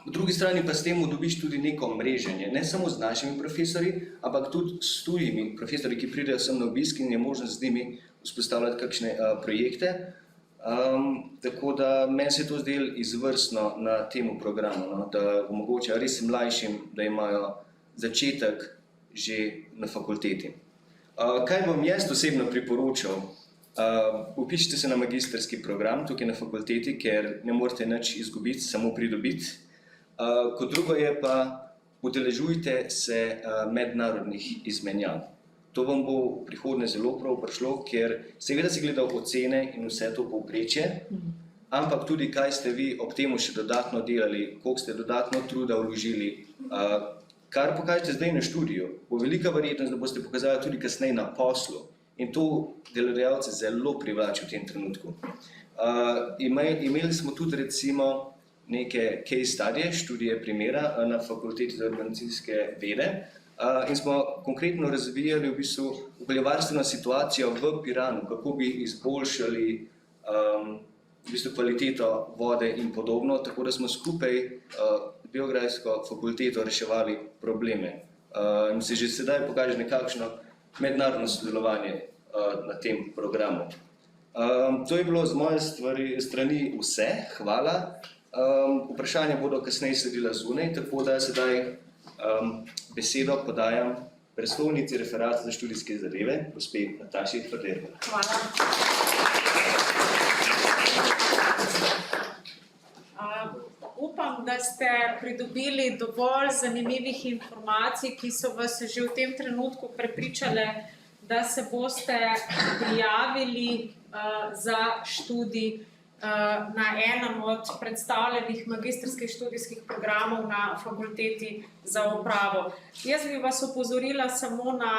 Po drugi strani pa s tem dobiš tudi neko mreženje, ne samo z našimi profesorji, ampak tudi s tujimi profesorji, ki pridejo sem na obisk in je možnost z njimi vzpostavljati kakšne projekte. Tako da meni se je to zdelo izvrstno na tem programu, no, da omogoča res mlajšim, da imajo začetek že na fakulteti. Kaj bom jaz osebno priporočal? Vpišite se na magistrski program tukaj na fakulteti, ker ne morete nič izgubiti, samo pridobiti. Kot drugo je pa, udeležujte se mednarodnih izmenjav. To vam bo v prihodnje zelo prav prišlo, ker seveda si gledal ocene in vse to povprečje, ampak tudi kaj ste vi ob temu še dodatno delali, koliko ste dodatno truda vložili, kar pokažete zdaj na študiju, bo velika verjetnost, da boste pokazali tudi kasneje na poslu in to delodajalce zelo privlači v tem trenutku. Imeli smo tudi recimo neke case studije, študije primera na Fakulteti za organizacijske vede in smo konkretno razvijali v bistvu okoljevarstveno situacijo v Piranu, kako bi izboljšali v bistvu kvaliteto vode in podobno, tako da smo skupaj Beograjsko fakulteto reševali probleme. In se že sedaj pokaže nekakšno mednarodno sodelovanje na tem programu. To je bilo z moje strani vse, hvala. Vprašanja bodo kasneje sledila zunaj, tako da sedaj besedo podajam predstojnici referata za študijske zadeve, gospe Nataši Ferderber. Upam, da ste pridobili dovolj zanimivih informacij, ki so vas že v tem trenutku prepričale, da se boste prijavili za študij na enem od predstavljenih magistrskih študijskih programov na Fakulteti za upravo. Jaz bi vas opozorila samo na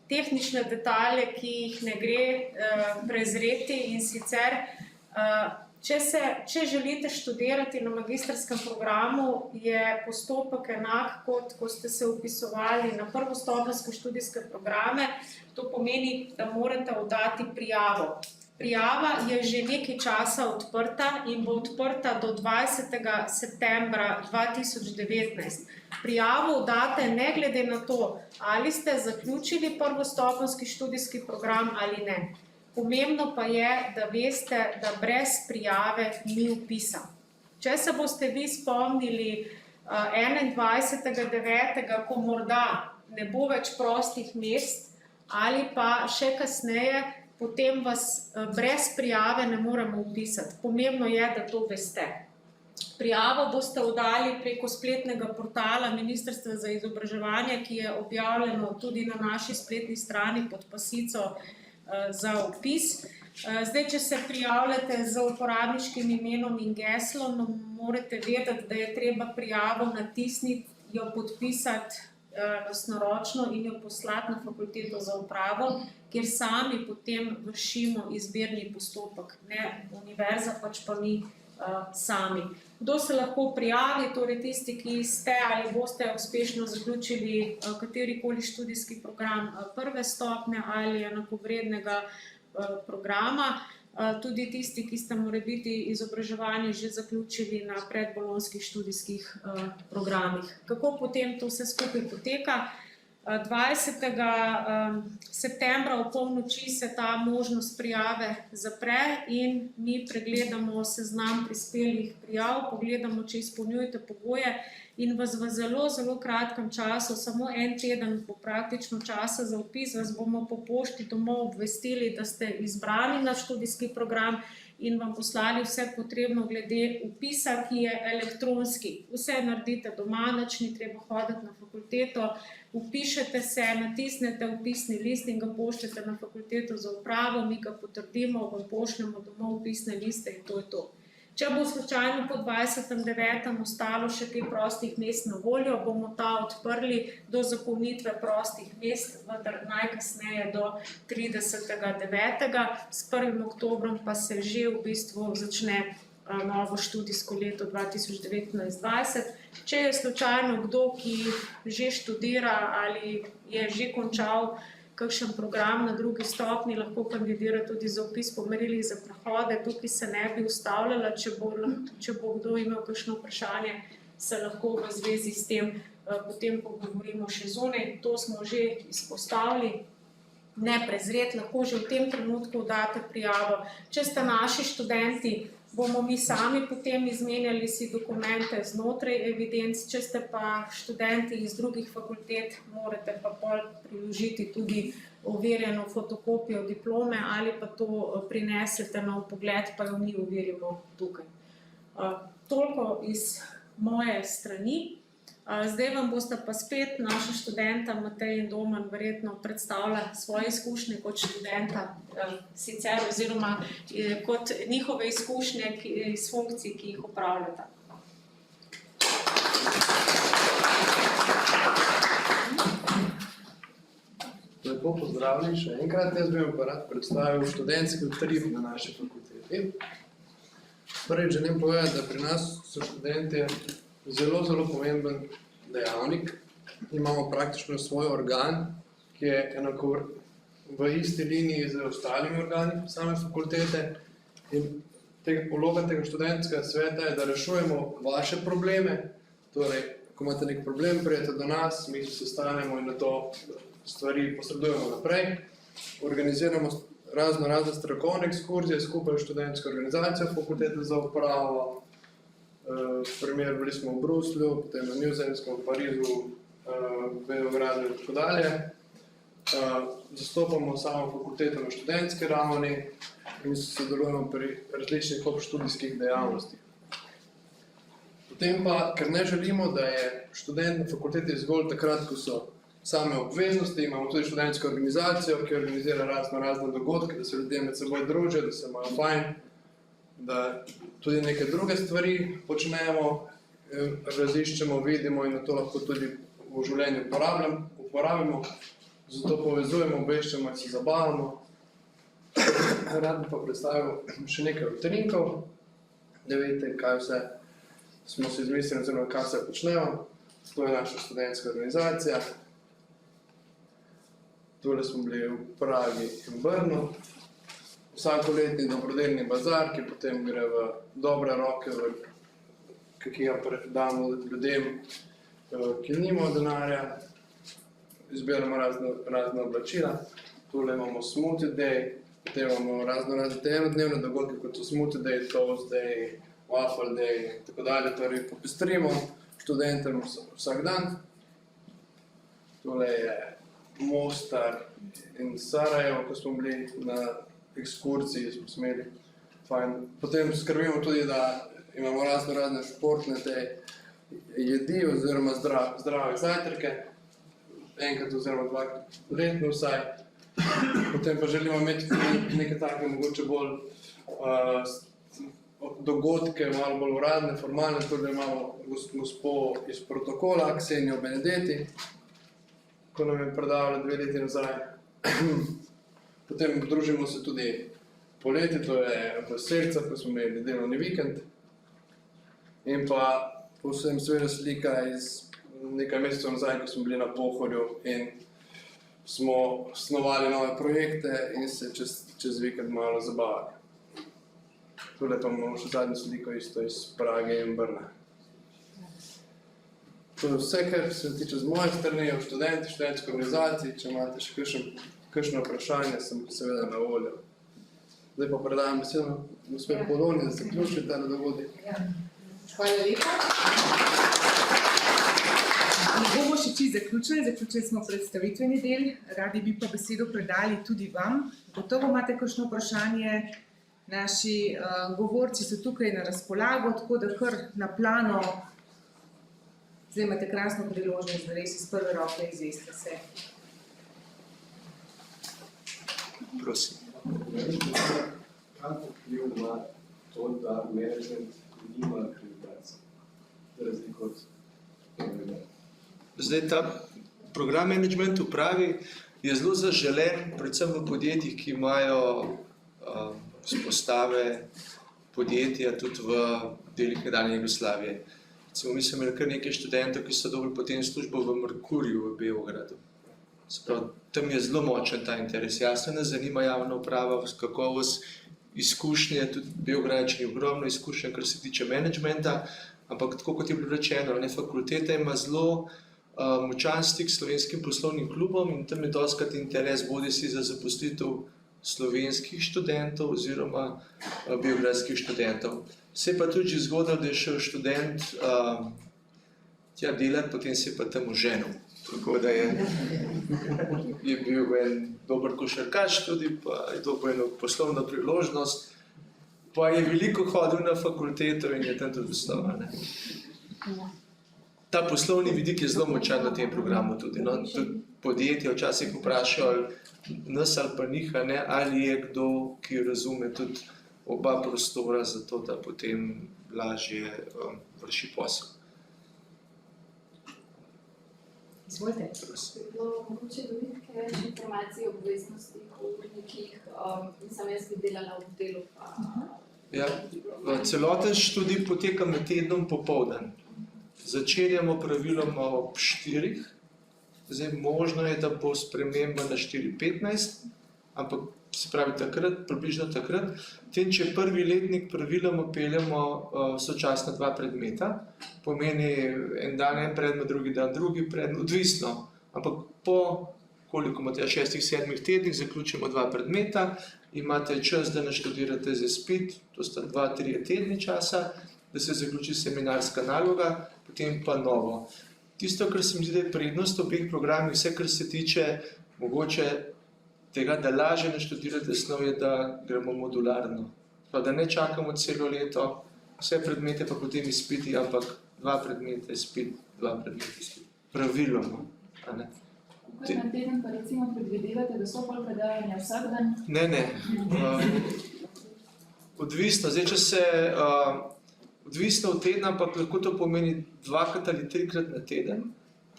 tehnične detalje, ki jih ne gre prezreti, in sicer če želite študirati na magistrskem programu, je postopek enak, kot ko ste se vpisovali na prvostopenjske študijske programe. To pomeni, da morate oddati prijavo. Prijava je že nekaj časa odprta in bo odprta do 20. septembra 2019. Prijavo oddate ne glede na to, ali ste zaključili prvostopenjski študijski program ali ne. Pomembno pa je, da veste, da brez prijave ni vpisa. Če se boste vi spomnili 21.9., ko morda ne bo več prostih mest, ali pa še kasneje, potem vas brez prijave ne moremo vpisati. Pomembno je, da to veste. Prijavo boste oddali preko spletnega portala Ministrstva za izobraževanje, ki je objavljeno tudi na naši spletni strani pod pasico za vpis. Zdaj, če se prijavljate z uporabniškim imenom in geslom, morate vedeti, da je treba prijavo natisniti, jo podpisati lastnoročno in jo poslati na Fakulteto za upravo, kjer sami potem vršimo izbirni postopek. Ne univerza, pač pa mi sami. Kdo se lahko prijavi? Torej tisti, ki ste ali boste uspešno zaključili katerikoli študijski program prve stopnje ali enakovrednega programa, tudi tisti, ki ste morebiti izobraževanje že zaključili na predbolonjskih študijskih programih. Kako potem to vse skupaj poteka? 20. septembra v polnoči se ta možnost prijave zapre in mi pregledamo seznam prispelih prijav, pogledamo, če izpolnjujete pogoje in vas v zelo, zelo kratkem času, samo en teden po praktično časa za vpis, vas bomo po pošti domov obvestili, da ste izbrani na študijski program in vam poslali vse potrebno glede vpisa, ki je elektronski. Vse naredite doma, nič ni treba hoditi na fakulteto, vpišete se, natisnete vpisni list in ga pošljete na Fakulteto za upravo, mi ga potrdimo, vam pošljemo domov vpisne liste in to je to. Če bo slučajno po 20.9. ostalo še kaj prostih mest na voljo, bomo ta odprli do zapolnitve prostih mest, vendar najkasneje do 30.9. S 1. oktobrom pa se že v bistvu začne novo študijsko leto 2019-2020. Če je slučajno kdo, ki že študira ali je že končal kakšen program na drugi stopnji, lahko kandidira tudi za vpis po merilih za prehode. Tukaj se ne bi ustavljala, če bo kdo imel kakšno vprašanje, se lahko v zvezi s tem potem pogovorimo še zunaj. To smo že izpostavili. Ne prezret, lahko že v tem trenutku date prijavo. Če ste naši študenti, bomo mi sami potem izmenjali si dokumente znotraj evidenc, če ste pa študenti iz drugih fakultet, morate pa pol priložiti tudi overjeno fotokopijo diplome ali pa to prinesete na vpogled, pa jo mi overimo tukaj. Toliko iz moje strani. Zdaj vam boste pa spet naša študenta Matej in Domen verjetno predstavlja svoje izkušnje kot študenta sicer oziroma kot njihove izkušnje iz funkcij, ki jih opravljata. Lepo pozdravljeni še enkrat, jaz bi vam pa rad predstavil študentski utrip na naši fakulteti. Prvič želim povedati, da pri nas so študenti zelo pomemben dejavnik. Imamo praktično svoj organ, ki je v isti liniji z ostalimi organi same fakultete. In vloga tega študentskega sveta je, da rešujemo vaše probleme. Torej, ko imate nek problem, pridete do nas, mi se sestanemo in na to stvari posredujemo naprej. Organiziramo razne strokovne ekskurzije skupaj s študentsko organizacijo fakultete za upravo. Primer, bili smo v Bruslju, potem na Nizozemskem, v Parizu, v Beogradu in tako dalje. Zastopamo samo fakulteto na študentski ravni in sodelujemo pri različnih obštudijskih dejavnostih. Potem pa, ker ne želimo, da je študent na fakulteti zgolj takrat, ko so same obveznosti, imamo tudi študentsko organizacijo, ki organizira razne dogodke, da se ljudje med seboj družijo, da se imajo fajn, da tudi neke druge stvari počnemo, raziščemo, vidimo in na to lahko tudi v življenju uporabimo. Zato povezujemo, obveščamo in se zabavamo. Rad bi pa predstavil še nekaj utrinkov, da vidite, kaj vse smo si izmislili, oziroma kaj vse počnemo. To je naša študentska organizacija. Tule smo bili v Pragi in Brnu. Vsakoletni dobrodelni bazar, ki potem gre v dobre roke, ki ga damo ljudem, ki nimajo denarja. Izbiramo razne oblačila. Tule imamo Smoothie Day, potem imamo razne enodnevne dogodke, kot so Smoothie Day, Toast Day, Waffle Day in tako dalje. Torej popestrimo študentem vsak dan. Tule je Mostar in Sarajevo, ko smo bili na ekskurziji, smo smeli fajn. Potem skrbimo tudi, da imamo razne športne jedi oziroma zdrave zajtrke, enkrat oziroma dvakrat letno vsaj. Potem pa želimo imeti nekaj takega, mogoče bolj dogodke, malo bolj uradne, formalne. Tudi imamo gospo iz protokola, Ksenijo Benedetti, ko nam je predavala 2 leti nazaj. Potem družimo se tudi poleti, to je v Selcah, ko smo imeli delovni vikend. In pa povsem seveda slika iz nekaj mesecev nazaj, ko smo bili na Pohorju in smo snovali nove projekte in se čez vikend malo zabavali. Tule pa imamo še zadnjo sliko isto iz Prage in Brna. To je vse, kar se tiče z moje strani, o študenti, študentski organizaciji. Če imate še kakšno vprašanje, sem seveda na voljo. Zdaj pa predajam besedo gospe Poloni, da zaključi ta dogodek. Hvala lepa. Ne bomo še čisto zaključili smo predstavitveni del, radi bi pa besedo predali tudi vam. Gotovo imate kakšno vprašanje, naši govorci so tukaj na razpolago, tako da kar na plano. Zdaj imate krasno priložnost, da res iz prve roke izveste se. Prosim. Kaj vpliv ima to, da management nima akreditacije, za razliko od tega. Zdaj, ta program management upravi je zelo zaželen, predvsem v podjetjih, ki imajo izpostave podjetja tudi v delih nekdanje Jugoslavije. Recimo, mi smo imeli kar nekaj študentov, ki so dobili potem službo v Merkurju v Beogradu. Sprav, tam je zelo močen ta interes. Jasno nas zanima javna uprava, kakovost, izkušnje, tudi Beogradčani ogromno izkušnje, kar se tiče managementa, ampak tako kot je bilo rečeno, fakulteta ima zelo močan stik s slovenskim poslovnim klubom in tam je dostikrat interes bodisi za zaposlitev slovenskih študentov oziroma beogradskih študentov. Se je pa tudi že zgodilo, da je šel študent tja delati, potem se je pa tam oženil. Tako da je bil en dober košarkaš tudi, pa je dobil eno poslovno priložnost, pa je veliko hodil na fakulteto in je tam tudi ostal. Ta poslovni vidik je zelo močan na tem programu tudi. No? Tudi podjetje včasih vprašajo nas ali pa njih, ali je kdo, ki razume tudi oba prostora za to, da potem lažje vrši posel. Izvolite. Bilo mogoče dobiti kaj več informacij o obveznostih, o urnikih, nisem jaz bi delala v delu pa... Ja, celoten študij poteka med tednom popoldan. Začenjamo praviloma ob 4, zdaj možno je, da bo sprememba na 4:15, ampak se pravi takrat, približno takrat. Tem, če prvi letnik praviloma peljemo sočasno 2 predmeta, pomeni en dan en predmet, drugi dan drugi predmet, odvisno, ampak po koliko imate 6-7 tednih zaključimo 2 predmeta, imate čas, da naštudirate za izpit, to sta 2-3 tedni časa, da se zaključi seminarska naloga, potem pa novo. Tisto, kar se mi zdi, da je prednost obeh programih, vse, kar se tiče mogoče tega, da lažje naštudirate snov, je, da gremo modularno. Pa da ne čakamo celo leto, vse predmete pa potem izpiti, ampak 2 predmete izpit, 2 predmete izpit. Praviloma. Kako na teden pa recimo predvidevate, da so pol predavanja vsak dan? Ne. Odvisno. Zdaj, če se odvisno od tedna, ampak lahko to pomeni 2 ali 3 na teden.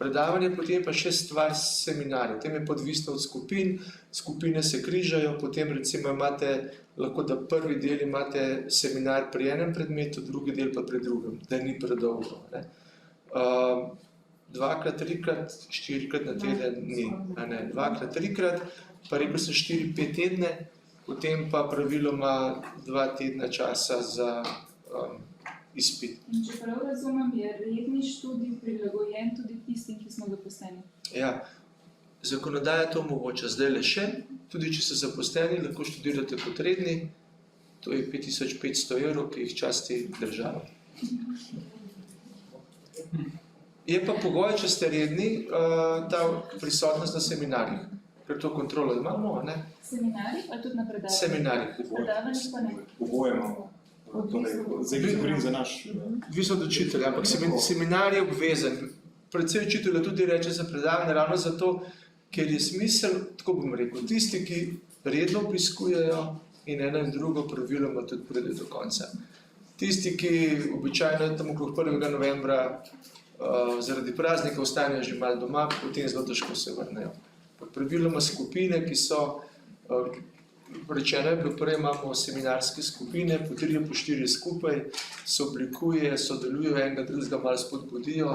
Predavanje potem pa še stvar seminarjev. Tem je podvisno od skupin, skupine se križajo, potem recimo imate, lahko da prvi del imate seminar pri enem predmetu, drugi del pa pri drugem, da ni predolgo. 2-krat, 3-krat, 4-krat na teden ni. 2-krat, 3-krat, pa rekel sem 4-5 tedne, potem pa praviloma 2 tedna časa za izpit. In če prav razumem, je redni študij prilagojen tudi tistim, ki smo zaposleni? Ja, zakonodaja to omogoča. Zdaj le še, tudi če ste zaposleni, lahko študirate kot redni, to je 5500 €, ki jih časti država. Je pa pogoj, če ste redni, ta prisotnost na seminarjih, ker to kontrolo imamo, ne? Seminarjih ali tudi na predavanjih? Seminarjih. Predavanjih pa ne? Oboje imamo. Zdaj govorim za naš... Odvisno od učitelja, ampak seminar je obvezen. Predvsej učitelja tudi reče za predavanje, ravno zato, ker je smisel, tako bom rekel, tisti, ki redno obiskujejo in eno in drugo praviloma tudi pride do konca. Tisti, ki običajno tam okrog 1. novembra zaradi praznika ostanejo že malo doma, potem zelo težko se vrnejo. Praviloma skupine, ki so, rečeno je bilo prej, imamo seminarske skupine, po 3, po 4 skupaj, se oblikuje, sodelujo, enega drugega malo spodbudijo,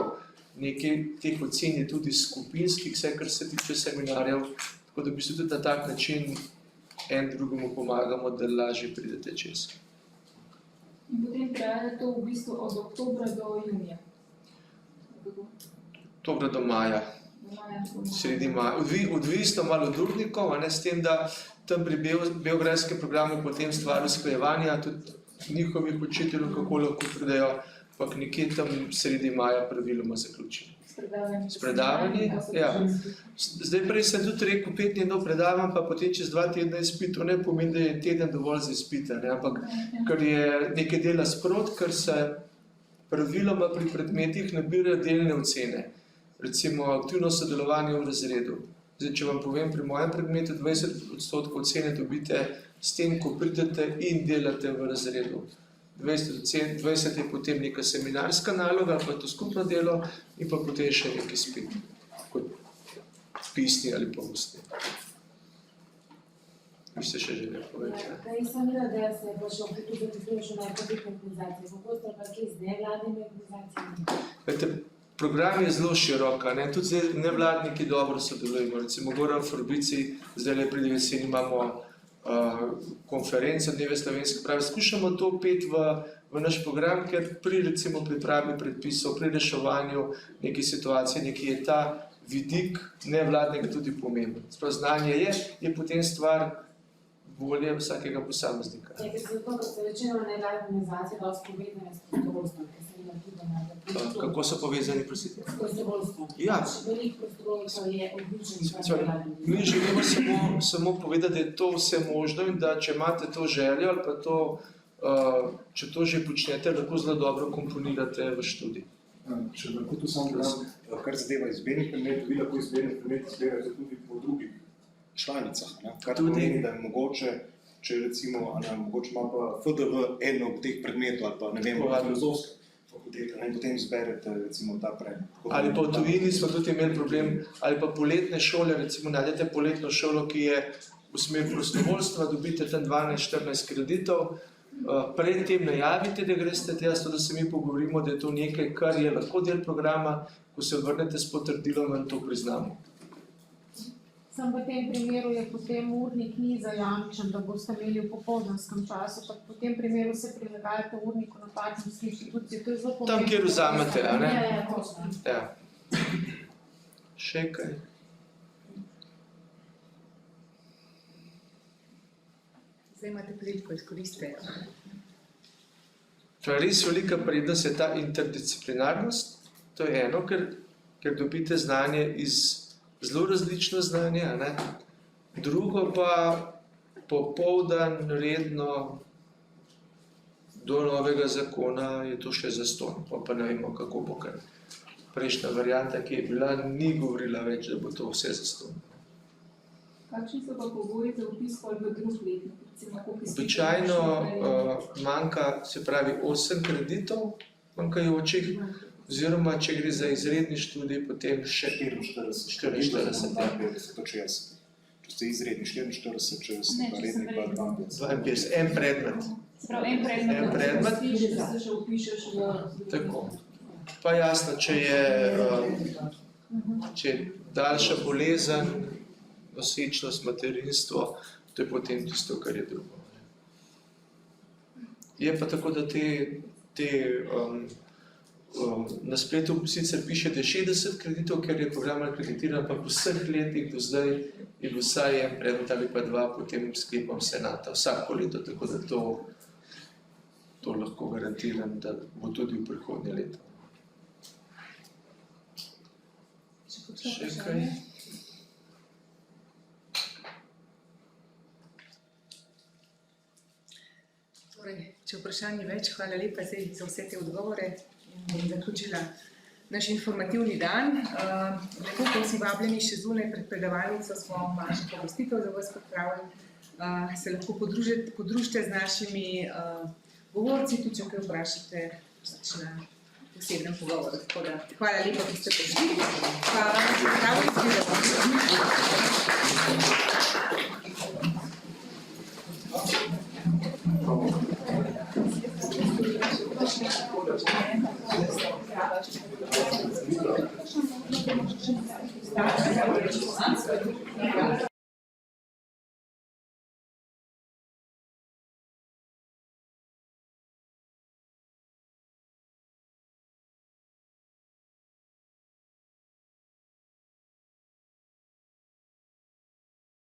nekaj teh ocen je tudi skupinskih, vse kar se tiče seminarjev, tako da v bistvu tudi na tak način en drugemu pomagamo, da lažje pridete čez. In potem traja to v bistvu od oktobra do junija? Oktobra do maja. Sredi maja. Odvisno malo od urnikov, s tem, da tam pri beogradskem programu potem stvar usklajevanja, tudi njihovih učiteljev, kako lahko pridejo, pa nekje tam sredi maja praviloma zaključili. S predavanji? Ja. Zdaj prej sem tudi rekel, 5 tednov predavam, pa potem čez 2 tedna izpit, to ne pomeni, da je teden dovolj za izpite, ampak ker je nekaj dela sprot, ker se praviloma pri predmetih nabirajo delne ocene. Recimo aktivno sodelovanje v razredu. Zdaj, če vam povem, pri mojem predmetu 20% ocene dobite s tem, ko pridete in delate v razredu. 20 je potem neka seminarska naloga, pa to skupno delo in pa potem še neki izpit, kot pisni ali pa ustni. Vi ste še želeli povedati? Kaj sem videla, da se je pa še tudi zapisuješ v nekakvih organizacijah, kako ste pa kje z nevladnimi organizacijami? Program je zelo širok, ne? Tudi zdaj nevladniki dobro sodelujemo, recimo Goran Forbici, zdaj pred jeseni imamo konferenco Dneve slovenske prave. Skušamo to peti v naš program, ker pri recimo pripravi predpisov, pri reševanju neke situacije, nekje je ta vidik nevladnega tudi pomemben. Znanje je potem stvar volje vsakega posameznika. Ja, ker se zato, da se večinoma nevladne organizacije dosti povezane s prostovoljstvom, ker se ima tudi na Kako so povezani, prosite? s prostovoljstvom. Ja. Veliko prostovoljcev je odličnih. Mi želimo samo povedati, da je to vse možno in da če imate to željo ali pa to, če to že počnete, lahko zelo dobro komponirate v študij. Če lahko tu samo dodam, kar zadeva izbirnih predmetov, vi lahko izbirnih predmetov izbirate tudi po drugih članicah, ne? Kar pomeni, da je mogoče, če recimo, mogoče ima pa FDV eno od teh predmetov ali pa ne vem, filozofske fakultete, in potem izberete recimo ta predmet. Ali pa v tujini smo tudi imeli problem, ali pa poletne šole, recimo najdete poletno šolo, ki je v smer prostovoljstva, dobite tam 12-14 kreditov, predtem najavite, da greste tja, da se mi pogovorimo, da je to nekaj, kar je lahko del programa, ko se vrnete s potrdilom, vam to priznamo. Sam v tem primeru je potem urnik ni zajamčen, da boste imeli v popoldanskem času, pa v tem primeru se prilagajate urniku na partnerski inštituciji. To je zelo pomembno. Tam, kjer vzamete, a ne? Ja, točno. Ja. Še kaj? Zdaj imate priliko, izkoristite. Res velika prednost je ta interdisciplinarnost. To je eno, ker dobite znanje iz zelo različno znanje, a ne? Drugo pa popoldan redno do novega zakona je to še zastonj, pa ne vemo, kako bo, ker prejšnja varianta, ki je bila, ni govorila več, da bo to vse zastonj. Kakšni so pa pogoji za vpis v drug letnik? Običajno manjka, se pravi, 8 kreditov manjkajočih, oziroma če gre za izredni študij, potem še 44. Če ste izredni 44, če ste pa redni pa 52. En predmet. Se pravi, en predmet, da se še vpišeš v... Tako. Pa jasno, če je daljša bolezen, nosečnost, materinstvo, to je potem tisto, kar je drugo. Je pa tako, da na spletu sicer piše, da je 60 kreditov, ker je program akreditiran, pa v vseh letih do zdaj je bil vsaj en predmet ali pa dva, potem sklepom senata, vsako leto, tako da to lahko garantiram, da bo tudi v prihodnje leto. Še kaj? Če vprašanj ni več, hvala lepa za vse te odgovore in bom zaključila naš informativni dan. Lepo prosim vabljeni še zunaj pred predavalnico, smo manjšo pogostitev za vas pripravili. Se lahko podružite z našimi govorci, tudi če kaj vprašate na posebnem pogovoru. Hvala lepa, da ste prišli. Hvala, zdravo izgleda.